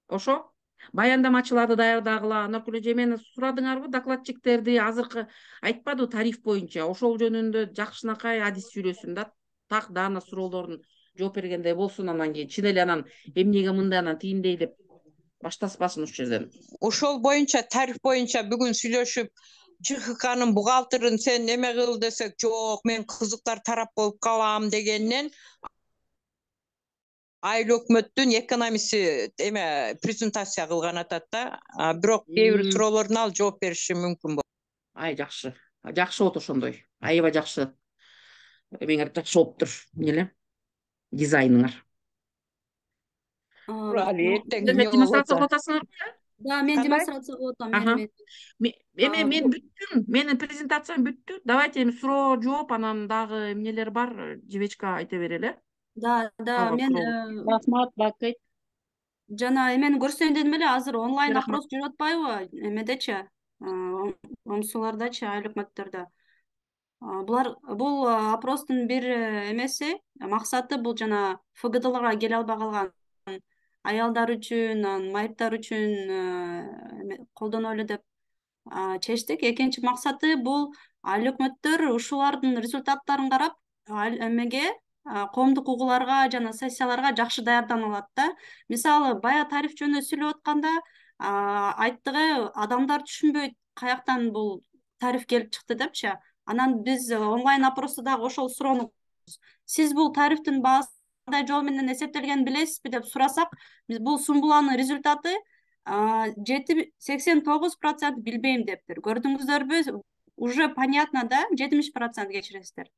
Speaker 1: Ошо. Баяндамачыларды даярдагыла. Анаркуле эже, мени сурадыңарбы докладчиктерди азыркы айтпады тариф боюнча. Ошол жөнүндө жакшынакай адис сүйлөсүн да. Так даана суроолорун жооп бергендей болсун, анан кийин чын эле анан эмнеге мындай анан тийиндей деп баштаспасын ушул жерден.
Speaker 5: Ошол боюнча тариф боюнча бүгүн сүйлөшүп, ЖХКнын бухгалтерин сен неме кыл десек, жок, мен кызыктар тарап болуп калам дегеннен айыл өкмөттүн экономиси эме презентация кылган атат да. Бирок кээ бир суроолордуна ал жооп бериши мүмкүн болот.
Speaker 1: Ай, жакшы. Жакшы болот ошондой. Аябай жакшы. Эмеңер жакшы болуптур. Эмне эле? Дизайныңар.
Speaker 5: Демек
Speaker 1: демонстрация кылып атасыңарбы?
Speaker 4: Да, мен
Speaker 5: Кандай?
Speaker 4: демонстрация кылып атам,
Speaker 1: Аха. Эме
Speaker 4: А,
Speaker 1: мен бүттүм. Менин презентациям бүттү. Давайте эми суроо жооп, анан дагы эмнелер бар, жебечка айта берели.
Speaker 4: да,
Speaker 1: Калган
Speaker 4: мен
Speaker 1: сурообуз.
Speaker 7: Рахмат, Бакыт.
Speaker 4: жана эмени көрсөйүн дедим эле, азыр онлайн
Speaker 1: Рахмат.
Speaker 4: опрос жүрүп атпайбы эмедечи, ОМСУлардачы, айыл өкмөттөрдө. Бул опростун бир эмеси, максаты бул жана ФГДларга келе албай калган аялдар үчүн, майыптар үчүн колдонулу деп чечтик. Экинчи максаты бул айыл өкмөттөр ушулардын результаттарын карап эмеге коомдук угууларга жана сессияларга жакшы даярдана алат да. Мисалы, бая тариф жөнүндө сүйлөп атканда айттыгы адамдар түшүнбөйт каяктан бул тариф келип чыкты депчи. Анан биз онлайн опросту дагы ошол суроону сиз бул тарифтин баасы кандай жол менен эсептелгенин билесизби деп сурасак, биз бул сумбуланын результаты 89% билбейм дептир. Көрдүңүздөрбү? Уже понятно, да? 70% кечиресиздер.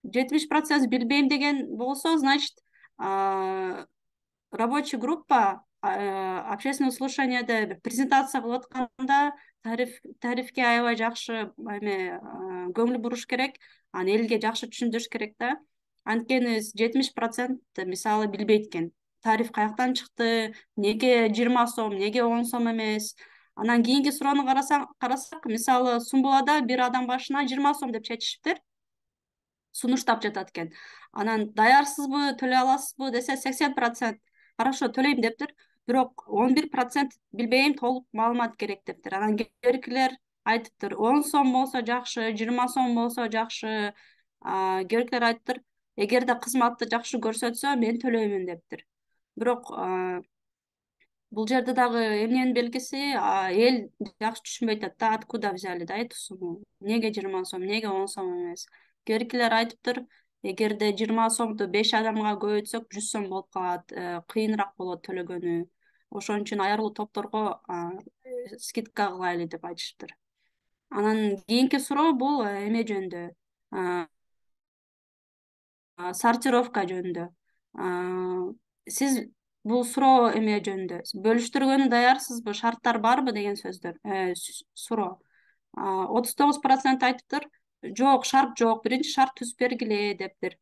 Speaker 4: 70% билбейм деген болсо, значит, рабочий группа общественное слушаниеде презентация кылып атканда тарифке аябай жакшы көңүл буруш керек, аны элге жакшы түшүндүрүш керек да. Анткени 70% мисалы билбейт экен. Тариф каяктан чыкты, неге 20 сом, неге 10 сом эмес. Анан кийинки суроону карасак, мисалы, Сумбулада бир адам башына 20 сом деп чечишиптир. Сунуштап жатат экен. Анан даярсызбы, төлөй аласызбы десе 80% хорошо төлөйм дептир. Бирок 11% билбейм, толук маалымат керек дептир. Анан кийинкилер айтыптыр, 10 сом болсо жакшы, 20 сом болсо жакшы. Кийинкилер айтыптыр, эгерде кызматты жакшы көрсөтсө мен төлөймүн дептир. Бирок бул жерде дагы эмненин белгиси, эл жакшы түшүнбөй атат да, откуда взяли да эту сумму, неге 20 сом, неге 10 сом эмес. Кийинкилер айтыптыр, эгерде 20 сомду 5 адамга көбөйтсөк 100 сом болуп калат, кыйыныраак болот төлөгөнү. Ошон үчүн аярлуу топторго скидка кылайлы деп айтышыптыр. Анан кийинки суроо бул эме жөнүндө, сортировка жөнүндө. Сиз бул суроо эме жөнүндө бөлүштүргөнгө даярсызбы, шарттар барбы деген суроо. 39% айтыптыр, жок, шарт жок, биринчи шарт түзүп бергиле дептир.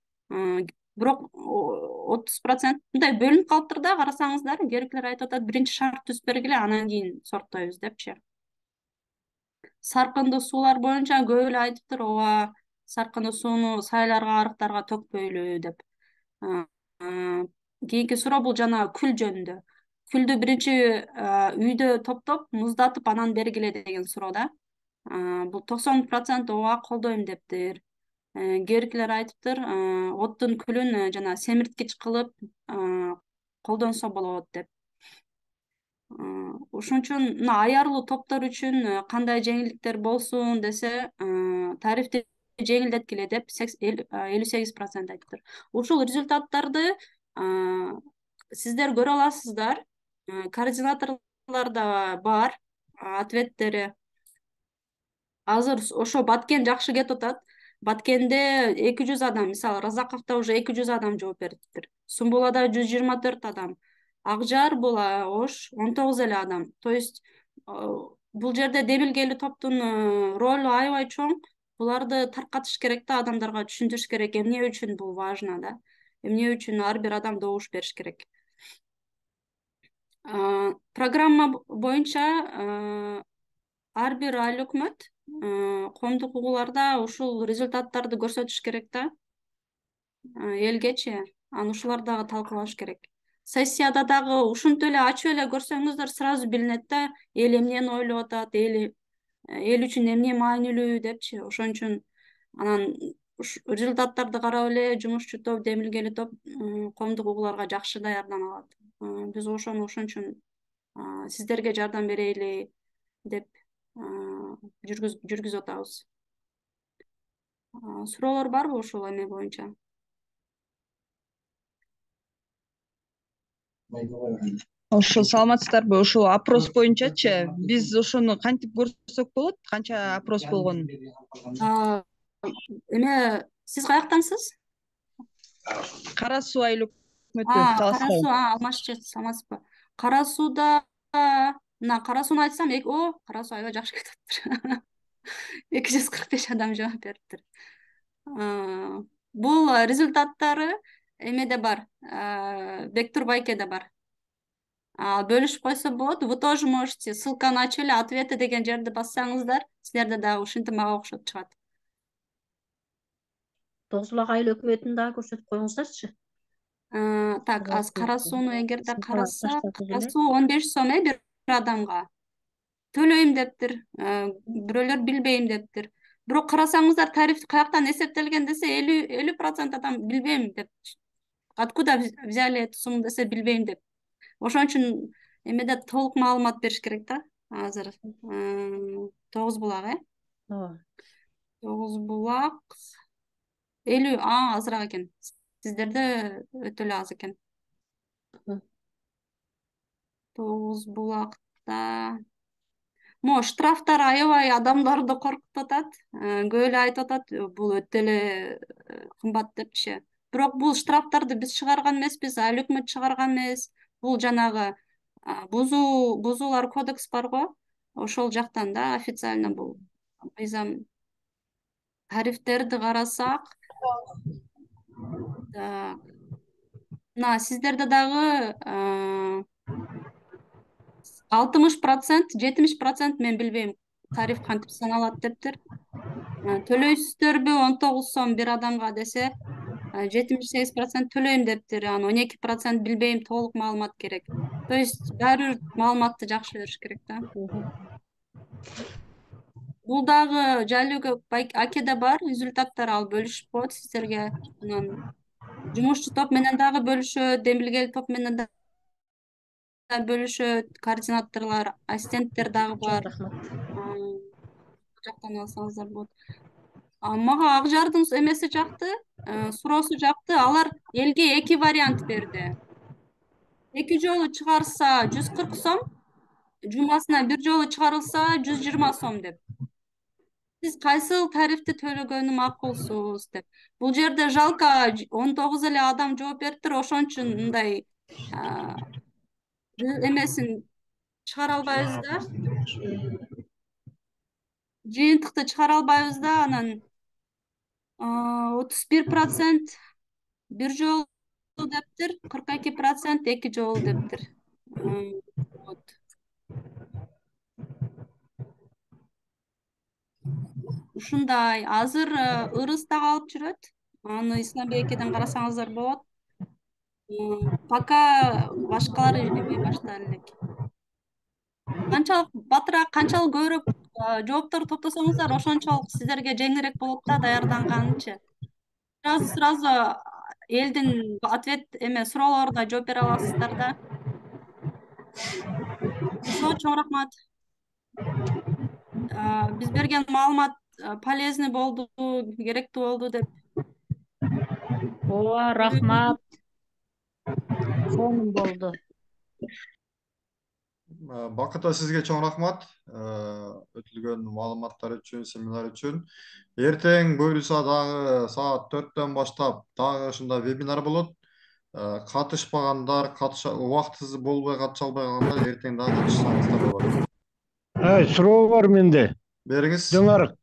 Speaker 4: Бирок 30% мындай бөлүнүп калыптыр да, карасаңыздар. Кийинкилер айтып атат, биринчи шарт түзүп бергиле, анан кийин сорттойбуз депчи. Саркындуу суулар боюнча көп эле айтыптыр, ооба, саркындуу сууну сайларга, арыктарга төкпөйлү деп. Кийинки суроо бул жана күл жөнүндө. Күлдү биринчи үйдө топтоп, муздатып, анан бергиле деген суроо да. Бул 90% ооба колдойм дептир. Кийинкилер айтыптыр, оттун күлүн жана семирткич кылып колдонсо болот деп. Ошон үчүн мына аярлуу топтор үчүн кандай жеңилдиктер болсун десе, тарифти жеңилдеткиле деп 58% айтыптыр. Ушул результаттарды сиздер көрө аласыздар. Координаторлордо бар ответтери. Азыр ошо Баткен жакшы кетип атат. Баткенде 200 адам, мисалы, Разаковдо уже 200 адам жооп бериптир. Сумбулада 124 адам. Акжар бул Ош 19 эле адам. То есть бул жерде демилгелүү топтун ролу аябай чоң. Буларды таркатыш керек да, адамдарга түшүндүрүш керек, эмне үчүн бул важно да. Эмне үчүн ар бир адам добуш бериш керек. Программа боюнча ар бир айыл өкмөт коомдук угууларда ушул результаттарды көрсөтүш керек да, элгечи. Аны ушулар дагы талкуулаш керек. Сессияда дагы ушинтип эле ачып эле көрсөңүздөр сразу билинет да, эл эмнени ойлоп атат, эл үчүн эмне маанилүү депчи. Ошон үчүн анан результаттарды карап эле жумушчу топ, демилгелүү топ коомдук угууларга жакшы даярдана алат. Биз ошон үчүн сиздерге жардам берели деп жүргүзүп атабыз. Суроолор барбы ушул эме боюнча?
Speaker 2: Ошол саламатсыздарбы? Ушул опрос боюнчачы биз ошону кантип көрсөк болот? Канча опрос болгонун?
Speaker 4: Эме, сиз каяктансыз?
Speaker 2: Кара Суу айыл өкмөтү,
Speaker 4: Кара Суу, Алмашчы, саламатсызбы? Кара Сууда Мына кара сууну айтсам, кара суу аябай жакшы кетиптир. 245 адам жооп бериптир. Бул результаттары эмеде бар, Бектурбайкеде бар. Бөлүшүп койсо болот. Вы тоже можете, ссылка начали, ответы деген жерди бассаңыздар, силерде дагы ушинтип мага окшоп чыгат.
Speaker 7: Тогуз булак айыл өкмөтүн дагы көрсөтүп коюңуздарчы.
Speaker 4: Так, аз кара сууну эгерде карасак, кара суу 15 сом бир адамга. Төлөйм дептир, бирөөлөр билбейм дептир. Бирок карасаңыздар, тариф каяктан эсептелген десе 50% адам билбейм деп. Откуда взяли эту сумму десе билбейм деп. Ошон үчүн эмеде толук маалымат бериш керек да. Азыр Тогуз булак, Тогуз булак 50 азыраак экен. Сиздерде өтө эле аз экен. Тогуз булакта штрафтар аябай адамдарды коркутуп атат. Көп эле айтып атат, бул өтө эле кымбат депчи. Бирок бул штрафтарды биз чыгарган эмеспиз, айыл өкмөт чыгарган эмес. Бул жанагы бузуулар кодекс барго, ошол жактан да официально бул мыйзам. Тарифтерди карасак, мына сиздерде дагы 60%, 70% мен билбейм тариф кантип саналат дептир. Төлөйсүздөрбү 19 сом бир адамга десе, 78% төлөйм дептир. 12% билбейм, толук маалымат керек. То есть баары бир маалыматты жакшы бериш керек да. Бул дагы Жалюга Акеде бар результаттар, ал бөлүшүп коет сиздерге. Жумушчу топ менен дагы бөлүшөт, демилгел топ менен да бөлүшөт, координаторлор, ассистенттер дагы бар. Жактан алсаңыздар болот. Мага Акжардын эмеси жакты, суроосу жакты. Алар элге 2 вариант берди. 2 жолу чыгарса 140 сом, жумасына 1 жолу чыгарылса 120 сом деп. Сиз кайсыл тарифти төлөгөнү макулсуз деп. Бул жерде жалко 19 эле адам жооп бериптир, ошон үчүн мындай эмесин чыгара албайбыз да. Жыйынтыкты чыгара албайбыз да, анан 31% 1 жолу дептир, 42% 2 жолу дептир. Ушундай, азыр ырыс дагы алып жүрөт. Аны Исламбекеден карасаңыздар болот. Пока башкалар эме баштады элек. Канчалык батыраак, канчалык көбүрөөк жооптор топтосоңуздар, ошончолук сиздерге жеңилирээк болот да, даярданганчы. Сразу элдин ответ суроолоруна жооп бере аласыздар да. Чоң рахмат. Биз берген маалымат полезный болду, керектүү болду деп.
Speaker 7: Ооба, рахмат. Сонун болду.
Speaker 6: Бакыта, сизге чоң рахмат. Өтүлгөн маалыматтар үчүн, семинар үчүн. Эртең буюрса дагы саат 4-төн баштап дагы ушундай вебинар болот. Катышпагандар, убактысы болбой катыша албай калгандар эртең дагы катышсаңыздар болот.
Speaker 9: Суроо бар менде.
Speaker 6: Бериңиз.
Speaker 9: Жыңарык.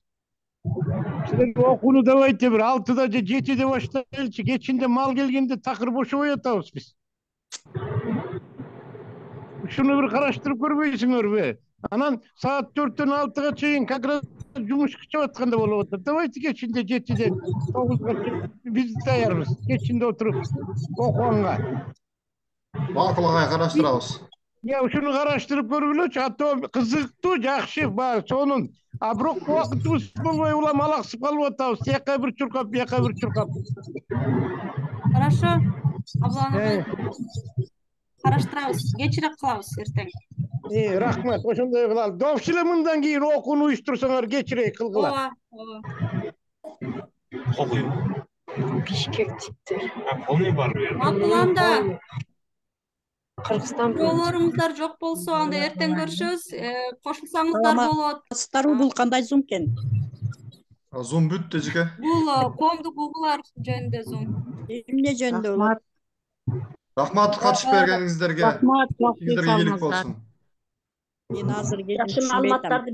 Speaker 9: Силер окууну давайте бир 6-да же 7-де баштайлычы. Кечинде мал келгенде такыр бошобой атабыз биз. Ушуну бир караштырып көрбөйсүңөрбү? Анан саат 4-төн 6-га чейин как раз жумуш кычап атканда болуп атат. Давайте кечинде 7-ден 9-га биз даярбыз. Кечинде отуруп окуганга.
Speaker 6: Макул караштырабыз.
Speaker 9: Ушуну караштырып көргүлөчү. Ато кызыктуу, жакшы, сонун. Бирок убактыбыз болбой улам алаксып калып атабыз. Тияка бир чуркап, бияка бир чуркап.
Speaker 4: Хорошо. Караштырабыз, кечирээк кылабыз эртең.
Speaker 9: Рахмат, ошондой кылалы. Допчу эле мындан кийин окууну уюштурсаңар кечирээк кылгыла.
Speaker 10: Окуйм.
Speaker 11: Бишкектиктер.
Speaker 10: Полный бар бу жерде.
Speaker 4: Макуланда.
Speaker 11: Кыргызстан
Speaker 4: Суроолоруңуздар жок болсо, анда эртең көрүшөбүз. Кошулсаңыздар болот.
Speaker 12: Бул кандай зум экен?
Speaker 6: Зум бүттү жеке.
Speaker 4: Бул коомдук угуулар жөнүндө зум.
Speaker 12: Эмне жөнүндө болот?
Speaker 6: Рахмат катышып бергениңиздерге.
Speaker 7: Рахмат,
Speaker 6: ийгилик болсун.
Speaker 12: Мен азыркы
Speaker 7: Жакшы
Speaker 12: түшүнбөй атам.
Speaker 7: маалыматтарды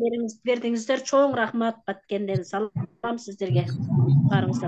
Speaker 7: бердиңиздер. Чоң рахмат Баткенден. Салам сиздерге. Барыңыздар.